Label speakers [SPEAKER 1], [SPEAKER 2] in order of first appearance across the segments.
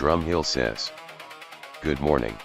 [SPEAKER 1] Drumhill says, "Good morning."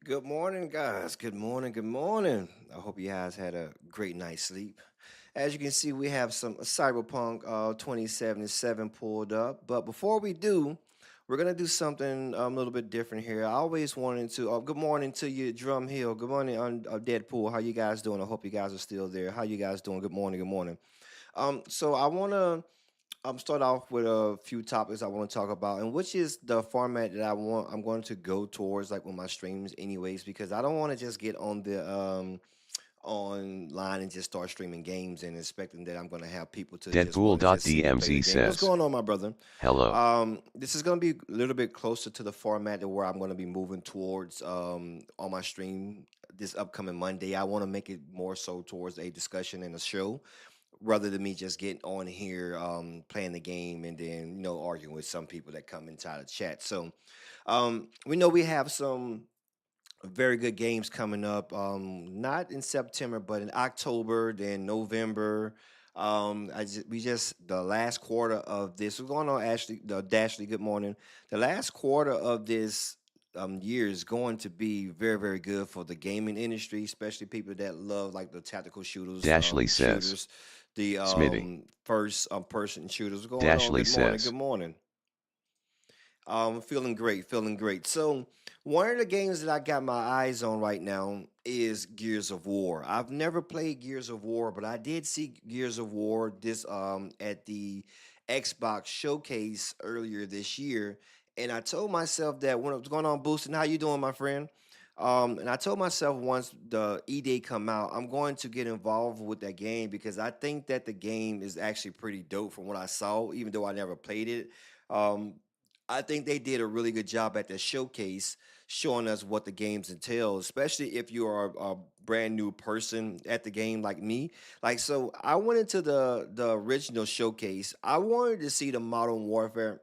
[SPEAKER 2] Good morning, guys. Good morning. Good morning. I hope you guys had a great night's sleep. As you can see, we have some Cyberpunk 2077 pulled up. But before we do, we're gonna do something a little bit different here. I always wanted to. Good morning to you, Drum Hill. Good morning, on Deadpool. How you guys doing? I hope you guys are still there. How you guys doing? Good morning. Good morning. So I wanna start off with a few topics I want to talk about, and which is the format that I'm going to go towards, like with my streams, anyways, because I don't want to just get online and just start streaming games and expecting that I'm going to have people to just want to just see me play the
[SPEAKER 1] Deadpool.dmz
[SPEAKER 2] game. What's
[SPEAKER 1] says,
[SPEAKER 2] going on, my brother?
[SPEAKER 1] hello.
[SPEAKER 2] This is going to be a little bit closer to the format of where I'm going to be moving towards on my stream this upcoming Monday. I want to make it more so towards a discussion and a show rather than me just getting on here playing the game and then arguing with some people that come inside the chat. So we know we have some very good games coming up. Not in September, but in October, then November. We just the last quarter of this. What's going on, Ashley? Dashley, good morning. The last quarter of this year is going to be very, very good for the gaming industry, especially people that love like the tactical
[SPEAKER 1] Dashley says,
[SPEAKER 2] shooters, the
[SPEAKER 1] Smitty.
[SPEAKER 2] first person shooters. What's going on?
[SPEAKER 1] Dashley
[SPEAKER 2] Good morning.
[SPEAKER 1] says,
[SPEAKER 2] Good morning. Feeling great, feeling great. So one of the games that I got my eyes on right now is Gears of War. I've never played Gears of War, but I did see Gears of War this at the Xbox showcase earlier this year, and I told myself that when it was going on, Boosting, how you doing, my friend? And I told myself once the E-Day come out, I'm going to get involved with that game because I think that the game is actually pretty dope from what I saw, even though I never played it. Um, I think they did a really good job at the showcase showing us what the games entail, especially if you are a brand new person at the game like me. Like, so I went into the original showcase. I wanted to see the Modern Warfare.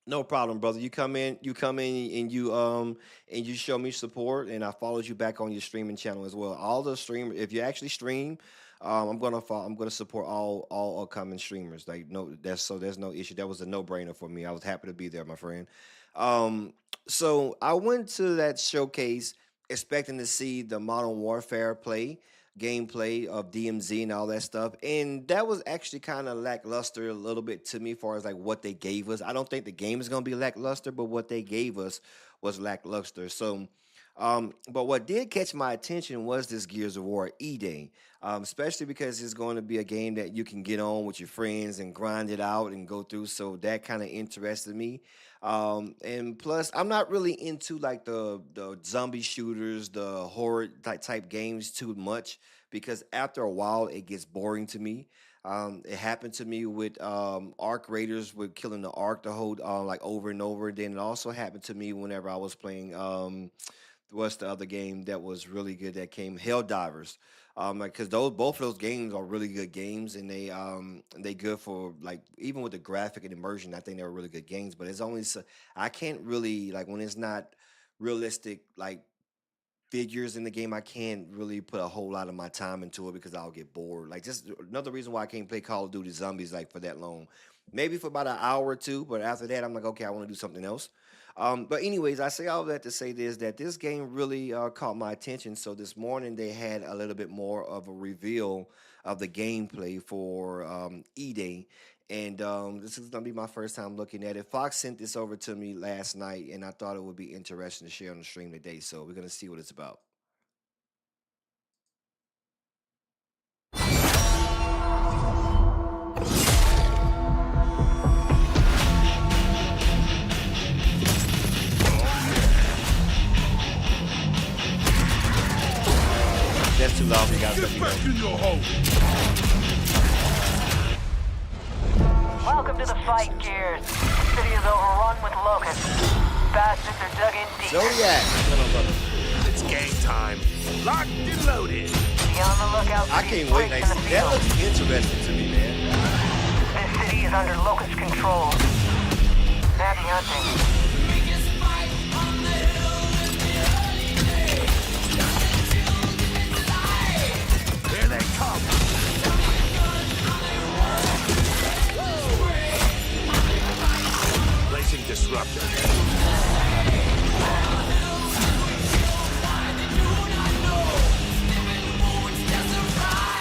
[SPEAKER 2] No problem, brother. You come in and you show me support and I followed you back on your streaming channel as well. All the streamers, if you actually stream, I'm gonna support all upcoming streamers. Like no that's so there's no issue. That was a no-brainer for me. I was happy to be there, my friend. Um so I went to that showcase expecting to see the Modern Warfare gameplay of DMZ and all that stuff. And that was actually kind of lackluster a little bit to me, as far as like what they gave us. I don't think the game is gonna be lackluster, but what they gave us was lackluster. So, but what did catch my attention was this Gears of War E-Day, especially because it's going to be a game that you can get on with your friends and grind it out and go through. So that kind of interested me. And plus, I'm not really into like the zombie shooters, the horror type games too much because after a while it gets boring to me. It happened to me with Arc Raiders with killing the Ark the whole like over and over. Then it also happened to me whenever I was playing what's the other game that was really good that came Helldivers. Like, cause those both of those games are really good games, and they good for like even with the graphic and immersion. I think they were really good games, but it's only so, I can't really like when it's not realistic like figures in the game, I can't really put a whole lot of my time into it because I'll get bored. Like just another reason why I can't play Call of Duty Zombies like for that long. Maybe for about an hour or two, but after that, I'm like, okay, I want to do something else. But anyways, I say all that to say this that this game really caught my attention. So this morning they had a little bit more of a reveal of the gameplay for E-Day. And this is gonna be my first time looking at it. Fox sent this over to me last night, and I thought it would be interesting to share on the stream today. So we're gonna see what it's about. That's too loud for you guys. Let me know.
[SPEAKER 3] Welcome to the fight, Gears. The city is overrun with locusts. Bastards are dug in deep.
[SPEAKER 2] Zodiac.
[SPEAKER 4] It's game time. Locked and loaded.
[SPEAKER 3] Be on the lookout for
[SPEAKER 2] I
[SPEAKER 3] these
[SPEAKER 2] can't wait.
[SPEAKER 3] breaks in the
[SPEAKER 2] That
[SPEAKER 3] field.
[SPEAKER 2] looks interesting to me, man.
[SPEAKER 3] This city is under locust control. Happy hunting.
[SPEAKER 4] Here they come. Placing disruptor.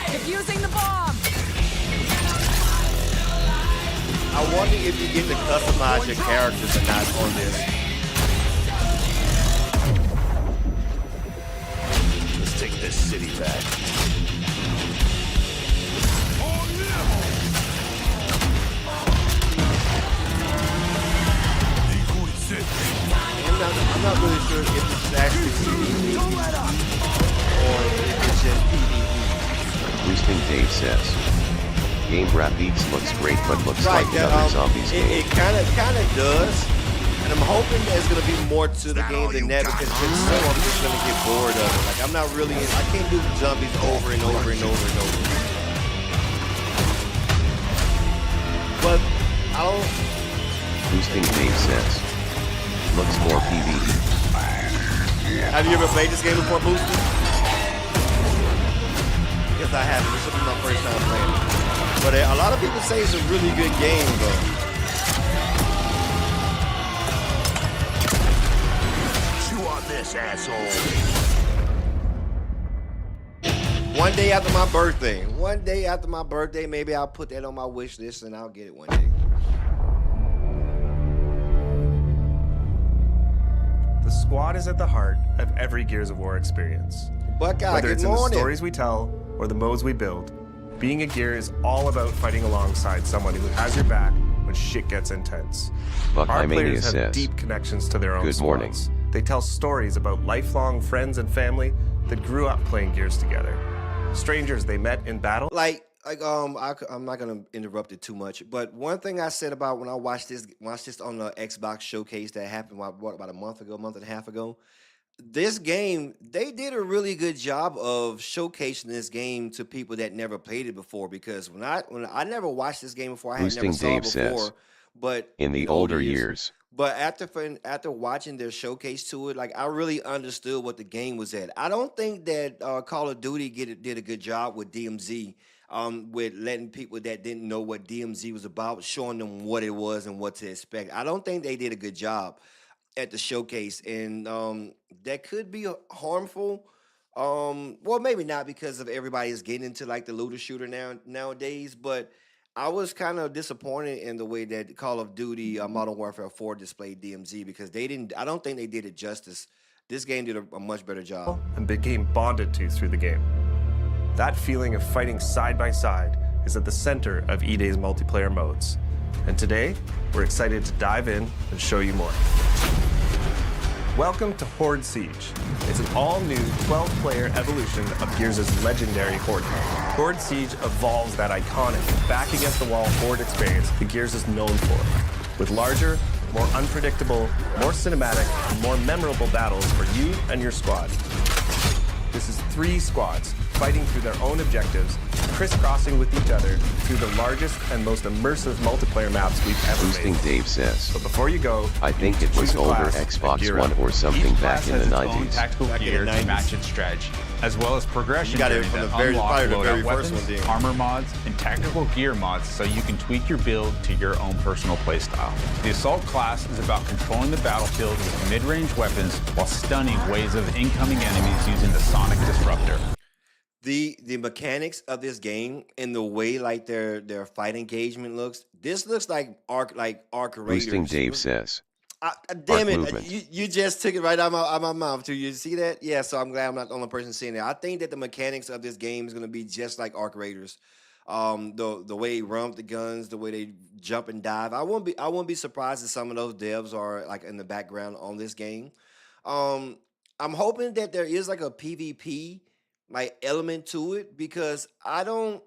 [SPEAKER 5] Defusing the bomb!
[SPEAKER 2] I wonder if you get to customize your characters or not on this.
[SPEAKER 4] Let's take this city back.
[SPEAKER 2] I'm not really sure if this is actually CD or if it's just
[SPEAKER 1] Boosting Dave says. Game graphics looks great but looks
[SPEAKER 2] Right,
[SPEAKER 1] like another zombies game.
[SPEAKER 2] it kind of does. And I'm hoping there's going to be more to the game than that because if it's so, I'm just going to get bored of it. Like, I'm not really, I can't do zombies over and over and over and over. But I don't.
[SPEAKER 1] Boosting Dave says. Looks more PvE.
[SPEAKER 2] Have you ever played this game before, Boosting? Yes, I haven't. This will be my first time playing it. But a lot of people say it's a really good game, though.
[SPEAKER 4] Chew on this, asshole.
[SPEAKER 2] One day after my birthday, maybe I'll put that on my wish list and I'll get it one day.
[SPEAKER 6] The squad is at the heart of every Gears of War experience.
[SPEAKER 2] Buckeye,
[SPEAKER 6] Whether
[SPEAKER 2] good
[SPEAKER 6] it's in the
[SPEAKER 2] morning.
[SPEAKER 6] stories we tell or the modes we build, being a Gear is all about fighting alongside someone who has your back when shit gets intense.
[SPEAKER 1] Buckeye
[SPEAKER 6] Our
[SPEAKER 1] Mania
[SPEAKER 6] players have
[SPEAKER 1] says.
[SPEAKER 6] deep connections to their own
[SPEAKER 1] Good morning.
[SPEAKER 6] squads. They tell stories about lifelong friends and family that grew up playing Gears together. Strangers they met in battle.
[SPEAKER 2] I'm not gonna interrupt it too much, but one thing I said about when I watched this on the Xbox showcase that happened about a month and a half ago. This game, they did a really good job of showcasing this game to people that never played it before. Because when I never watched this game before, I had never
[SPEAKER 1] Boosting
[SPEAKER 2] saw
[SPEAKER 1] Dave
[SPEAKER 2] it before.
[SPEAKER 1] says.
[SPEAKER 2] But
[SPEAKER 1] In the older years.
[SPEAKER 2] But after watching their showcase to it, like I really understood what the game was at. I don't think that Call of Duty did a good job with DMZ, with letting people that didn't know what DMZ was about, showing them what it was and what to expect. I don't think they did a good job at the showcase, and that could be harmful. Well, maybe not because of everybody is getting into like the looter shooter nowadays, but I was kind of disappointed in the way that Call of Duty Modern Warfare 4 displayed DMZ because they didn't. I don't think they did it justice. This game did a much better job.
[SPEAKER 6] And became bonded to through the game. That feeling of fighting side by side is at the center of E-Day's multiplayer modes. And today, we're excited to dive in and show you more. Welcome to Horde Siege. It's an all-new 12-player evolution of Gears' legendary Horde mode. Horde Siege evolves that iconic, back-against-the-wall Horde experience that Gears is known for, with larger, more unpredictable, more cinematic, and more memorable battles for you and your squad. This is 3 squads fighting through their own objectives, crisscrossing with each other through the largest and most immersive multiplayer maps we've ever
[SPEAKER 1] Boosting
[SPEAKER 6] made.
[SPEAKER 1] Dave says.
[SPEAKER 6] But before you go,
[SPEAKER 1] I think it was
[SPEAKER 6] choose a
[SPEAKER 1] older
[SPEAKER 6] class
[SPEAKER 1] Xbox
[SPEAKER 6] and gear
[SPEAKER 1] One
[SPEAKER 6] up.
[SPEAKER 1] or something
[SPEAKER 7] Each
[SPEAKER 1] back
[SPEAKER 7] class
[SPEAKER 1] in
[SPEAKER 7] has
[SPEAKER 1] the
[SPEAKER 7] its own
[SPEAKER 1] 90s.
[SPEAKER 7] tactical
[SPEAKER 2] Back in
[SPEAKER 7] gear
[SPEAKER 2] the
[SPEAKER 7] to
[SPEAKER 2] 90s.
[SPEAKER 7] match its strategy, as well as progression
[SPEAKER 2] You got it
[SPEAKER 7] journey
[SPEAKER 2] from the
[SPEAKER 7] that
[SPEAKER 2] very-
[SPEAKER 7] unlock
[SPEAKER 2] probably the
[SPEAKER 7] loadout
[SPEAKER 2] very first
[SPEAKER 7] weapons,
[SPEAKER 2] one, then.
[SPEAKER 7] armor mods, and tactical gear mods so you can tweak your build to your own personal playstyle. The Assault class is about controlling the battlefield with mid-range weapons while stunning waves of incoming enemies using the Sonic Disruptor.
[SPEAKER 2] The mechanics of this game and the way like their fight engagement looks. This looks like Arc Raiders.
[SPEAKER 1] Boosting Dave says.
[SPEAKER 2] Damn
[SPEAKER 1] Arc
[SPEAKER 2] it!
[SPEAKER 1] movement.
[SPEAKER 2] You just took it right out of my mouth too. You see that? Yeah. So I'm glad I'm not the only person seeing it. I think that the mechanics of this game is going to be just like Arc Raiders. The way they run with the guns, the way they jump and dive. I won't be surprised if some of those devs are like in the background on this game. I'm hoping that there is like a PvP like element to it because I don't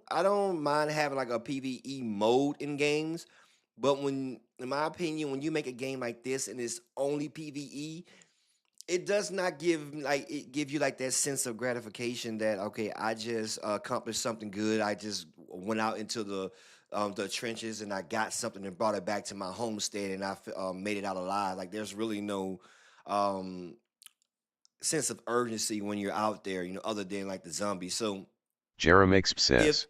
[SPEAKER 2] mind having like a PvE mode in games, but in my opinion, when you make a game like this and it's only PvE, it does not give you like that sense of gratification that okay, I just accomplished something good. I just went out into the trenches and I got something and brought it back to my homestead and I made it out alive. Like there's really no sense of urgency when you're out there, other than like the zombies. So
[SPEAKER 1] Jeremix says.
[SPEAKER 2] if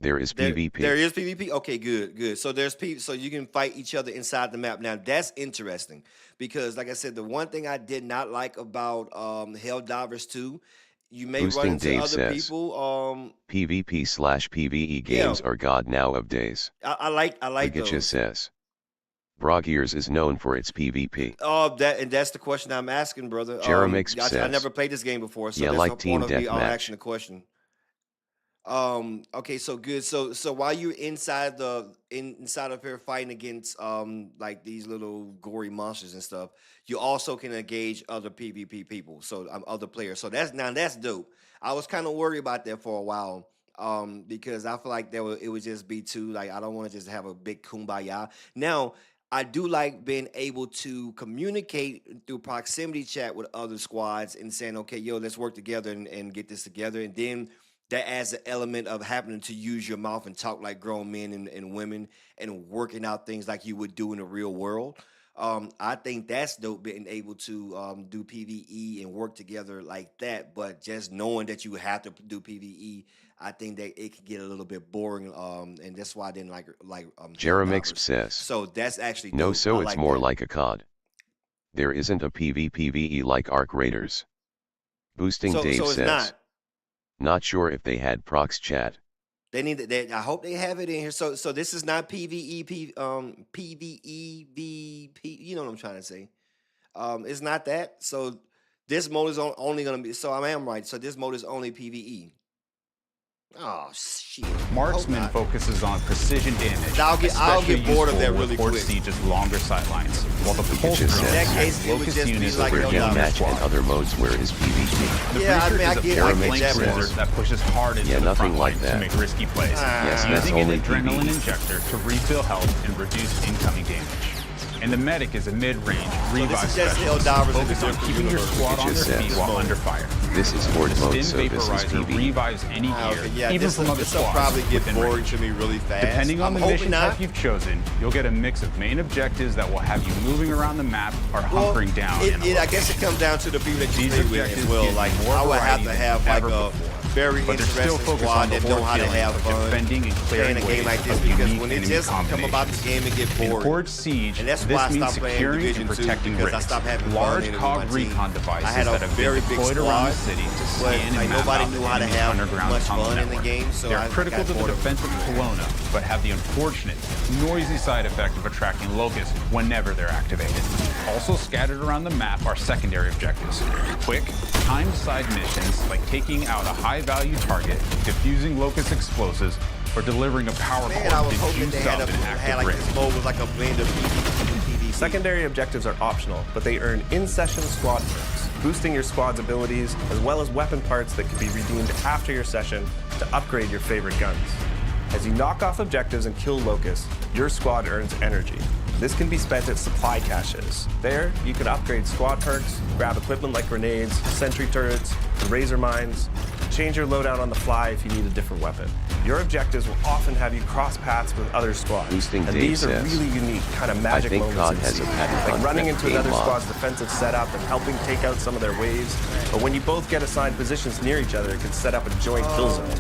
[SPEAKER 1] There is PvP.
[SPEAKER 2] there is PvP. Okay, good. So there's so you can fight each other inside the map. Now that's interesting because, like I said, the one thing I did not like about Helldivers 2, you may
[SPEAKER 1] Boosting
[SPEAKER 2] run into
[SPEAKER 1] Dave
[SPEAKER 2] other
[SPEAKER 1] says.
[SPEAKER 2] people.
[SPEAKER 1] PvP/PvE games are god nowadays.
[SPEAKER 2] I like
[SPEAKER 1] Brigitte
[SPEAKER 2] those.
[SPEAKER 1] says. Brogears is known for its PvP.
[SPEAKER 2] That's the question I'm asking, brother.
[SPEAKER 1] Jeremix
[SPEAKER 2] I
[SPEAKER 1] says.
[SPEAKER 2] never played this game before, so
[SPEAKER 1] Yeah,
[SPEAKER 2] there's
[SPEAKER 1] like
[SPEAKER 2] no
[SPEAKER 1] Team
[SPEAKER 2] point of me
[SPEAKER 1] Deathmatch.
[SPEAKER 2] asking the question. Okay, so good. So while you're inside of here fighting against like these little gory monsters and stuff, you also can engage other PvP people, so other players. So that's dope. I was kind of worried about that for a while. because I feel like it would just be too like I don't want to just have a big kumbaya. Now I do like being able to communicate through proximity chat with other squads and saying, okay, yo, let's work together and get this together. And then that adds an element of having to use your mouth and talk like grown men and women and working out things like you would do in the real world. I think that's dope, being able to do PvE and work together like that. But just knowing that you have to do PvE, I think that it could get a little bit boring. And that's why I didn't like
[SPEAKER 1] Jeremix
[SPEAKER 2] Helldivers.
[SPEAKER 1] says.
[SPEAKER 2] So that's actually
[SPEAKER 1] No,
[SPEAKER 2] dope.
[SPEAKER 1] so
[SPEAKER 2] I
[SPEAKER 1] it's
[SPEAKER 2] like
[SPEAKER 1] more
[SPEAKER 2] that.
[SPEAKER 1] like a COD. There isn't a PvPvE like Arc Raiders. Boosting
[SPEAKER 2] So
[SPEAKER 1] Dave
[SPEAKER 2] it's
[SPEAKER 1] says.
[SPEAKER 2] not.
[SPEAKER 1] Not sure if they had prox chat.
[SPEAKER 2] They need that. I hope they have it in here. So this is not PvE, PvE, VP. You know what I'm trying to say. It's not that. So this mode is only going to be. So I am right. So this mode is only PvE. Oh shit.
[SPEAKER 7] Marksman
[SPEAKER 2] Hope not.
[SPEAKER 7] focuses on precision damage.
[SPEAKER 2] I'll get
[SPEAKER 7] especially
[SPEAKER 2] bored of that
[SPEAKER 7] useful
[SPEAKER 2] really
[SPEAKER 7] with Horde
[SPEAKER 2] quick.
[SPEAKER 7] Siege's longer sightlines, while the pulse
[SPEAKER 1] just
[SPEAKER 7] drone
[SPEAKER 1] said.
[SPEAKER 2] In that case, it would
[SPEAKER 7] locust
[SPEAKER 2] just be
[SPEAKER 7] units
[SPEAKER 2] like
[SPEAKER 1] Where
[SPEAKER 2] no
[SPEAKER 7] over
[SPEAKER 2] doubt.
[SPEAKER 1] Game Match and
[SPEAKER 7] squad.
[SPEAKER 1] other modes where is PvP.
[SPEAKER 7] The
[SPEAKER 2] Yeah, I
[SPEAKER 7] Breacher
[SPEAKER 2] mean, I
[SPEAKER 7] is a
[SPEAKER 2] get
[SPEAKER 7] flank
[SPEAKER 2] that
[SPEAKER 7] cruiser
[SPEAKER 2] part.
[SPEAKER 7] that pushes hard into
[SPEAKER 1] Yeah,
[SPEAKER 7] the
[SPEAKER 1] nothing
[SPEAKER 7] front
[SPEAKER 1] like
[SPEAKER 7] line
[SPEAKER 1] that.
[SPEAKER 7] to make risky plays,
[SPEAKER 1] Yes, that's
[SPEAKER 7] using an
[SPEAKER 1] only
[SPEAKER 7] adrenaline
[SPEAKER 1] PvE.
[SPEAKER 7] injector to refill health and reduce incoming damage. And the medic is a mid-range revive
[SPEAKER 2] this is just
[SPEAKER 7] specialist
[SPEAKER 2] Helldivers in a
[SPEAKER 7] focused on
[SPEAKER 2] different
[SPEAKER 7] keeping your
[SPEAKER 2] universe.
[SPEAKER 7] squad
[SPEAKER 1] It
[SPEAKER 7] on their
[SPEAKER 1] just
[SPEAKER 7] feet
[SPEAKER 1] says.
[SPEAKER 7] while under fire.
[SPEAKER 1] This is Horde
[SPEAKER 7] The
[SPEAKER 1] mode,
[SPEAKER 7] Stim
[SPEAKER 1] so this is
[SPEAKER 7] Vaporizer
[SPEAKER 1] PvE.
[SPEAKER 7] revives any gear,
[SPEAKER 2] Okay, yeah,
[SPEAKER 7] even
[SPEAKER 2] this
[SPEAKER 7] from other
[SPEAKER 2] will
[SPEAKER 7] squads
[SPEAKER 2] probably get
[SPEAKER 7] within
[SPEAKER 2] boring
[SPEAKER 7] range.
[SPEAKER 2] to me really fast.
[SPEAKER 7] Depending on
[SPEAKER 2] I'm
[SPEAKER 7] the
[SPEAKER 2] hoping
[SPEAKER 7] mission
[SPEAKER 2] not.
[SPEAKER 7] type you've chosen, you'll get a mix of main objectives that will have you moving around the map or
[SPEAKER 2] Well,
[SPEAKER 7] hunkering down. in a
[SPEAKER 2] I guess it comes down to the people that you
[SPEAKER 7] These
[SPEAKER 2] play with as
[SPEAKER 7] objectives
[SPEAKER 2] well.
[SPEAKER 7] give
[SPEAKER 2] Like
[SPEAKER 7] more
[SPEAKER 2] I would have
[SPEAKER 7] variety
[SPEAKER 2] to
[SPEAKER 7] than
[SPEAKER 2] have like
[SPEAKER 7] ever
[SPEAKER 2] a
[SPEAKER 7] before.
[SPEAKER 2] very
[SPEAKER 7] But they're still
[SPEAKER 2] interesting
[SPEAKER 7] focused
[SPEAKER 2] squad
[SPEAKER 7] on the
[SPEAKER 2] that know
[SPEAKER 7] Horde
[SPEAKER 2] how to
[SPEAKER 7] feeling
[SPEAKER 2] have
[SPEAKER 7] of
[SPEAKER 2] fun
[SPEAKER 7] defending and
[SPEAKER 2] playing
[SPEAKER 7] clearing
[SPEAKER 2] a game like
[SPEAKER 7] waves
[SPEAKER 2] this
[SPEAKER 7] of
[SPEAKER 2] because
[SPEAKER 7] unique
[SPEAKER 2] when it
[SPEAKER 7] enemy
[SPEAKER 2] just come about the
[SPEAKER 7] combinations.
[SPEAKER 2] game and get
[SPEAKER 7] In
[SPEAKER 2] bored.
[SPEAKER 7] Horde Siege,
[SPEAKER 2] And that's
[SPEAKER 7] this
[SPEAKER 2] why I
[SPEAKER 7] means
[SPEAKER 2] stopped playing
[SPEAKER 7] securing
[SPEAKER 2] Division
[SPEAKER 7] and
[SPEAKER 2] 2
[SPEAKER 7] protecting
[SPEAKER 2] because I
[SPEAKER 7] rigs.
[SPEAKER 2] stopped having fun
[SPEAKER 7] Large
[SPEAKER 2] in it with
[SPEAKER 7] cog
[SPEAKER 2] my team.
[SPEAKER 7] recon devices
[SPEAKER 2] I had a
[SPEAKER 7] that have
[SPEAKER 2] very
[SPEAKER 7] been
[SPEAKER 2] big
[SPEAKER 7] deployed around the
[SPEAKER 2] squad,
[SPEAKER 7] city to
[SPEAKER 2] but
[SPEAKER 7] scan and
[SPEAKER 2] like
[SPEAKER 7] map
[SPEAKER 2] nobody
[SPEAKER 7] out
[SPEAKER 2] knew
[SPEAKER 7] the
[SPEAKER 2] how to
[SPEAKER 7] enemy
[SPEAKER 2] have
[SPEAKER 7] underground
[SPEAKER 2] much
[SPEAKER 7] tunnel
[SPEAKER 2] fun in the
[SPEAKER 7] network.
[SPEAKER 2] game, so
[SPEAKER 7] They're
[SPEAKER 2] I
[SPEAKER 7] critical
[SPEAKER 2] got
[SPEAKER 7] to the
[SPEAKER 2] bored of it.
[SPEAKER 7] defense of Kelowna, but have the unfortunate, noisy side effect of attracting locusts whenever they're activated. Also scattered around the map are secondary objectives. Quick, timed side missions like taking out a high-value target, defusing locust explosives, or delivering a power
[SPEAKER 2] Man, I
[SPEAKER 7] core
[SPEAKER 2] was
[SPEAKER 7] to
[SPEAKER 2] hoping
[SPEAKER 7] juice
[SPEAKER 2] they had
[SPEAKER 7] up an
[SPEAKER 2] had
[SPEAKER 7] active
[SPEAKER 2] like
[SPEAKER 7] rig.
[SPEAKER 2] this mode was like a blend of PvP and PvP.
[SPEAKER 6] Secondary objectives are optional, but they earn in-session squad perks, boosting your squad's abilities, as well as weapon parts that can be redeemed after your session to upgrade your favorite guns. As you knock off objectives and kill locusts, your squad earns energy. This can be spent at supply caches. There, you can upgrade squad perks, grab equipment like grenades, sentry turrets, and razor mines, change your loadout on the fly if you need a different weapon. Your objectives will often have you cross paths with other squads.
[SPEAKER 1] Boosting
[SPEAKER 6] and
[SPEAKER 1] Dave
[SPEAKER 6] these are
[SPEAKER 1] says,
[SPEAKER 6] really unique kind of magic
[SPEAKER 1] think
[SPEAKER 6] moments
[SPEAKER 1] COD
[SPEAKER 6] in
[SPEAKER 1] has a
[SPEAKER 6] Siege.
[SPEAKER 1] patent
[SPEAKER 6] Like
[SPEAKER 1] on
[SPEAKER 6] running
[SPEAKER 1] that
[SPEAKER 6] into
[SPEAKER 1] game
[SPEAKER 6] another
[SPEAKER 1] mod.
[SPEAKER 6] squad's defensive setup and helping take out some of their waves. But when you both get assigned positions near each other, it can set up a joint kill zone.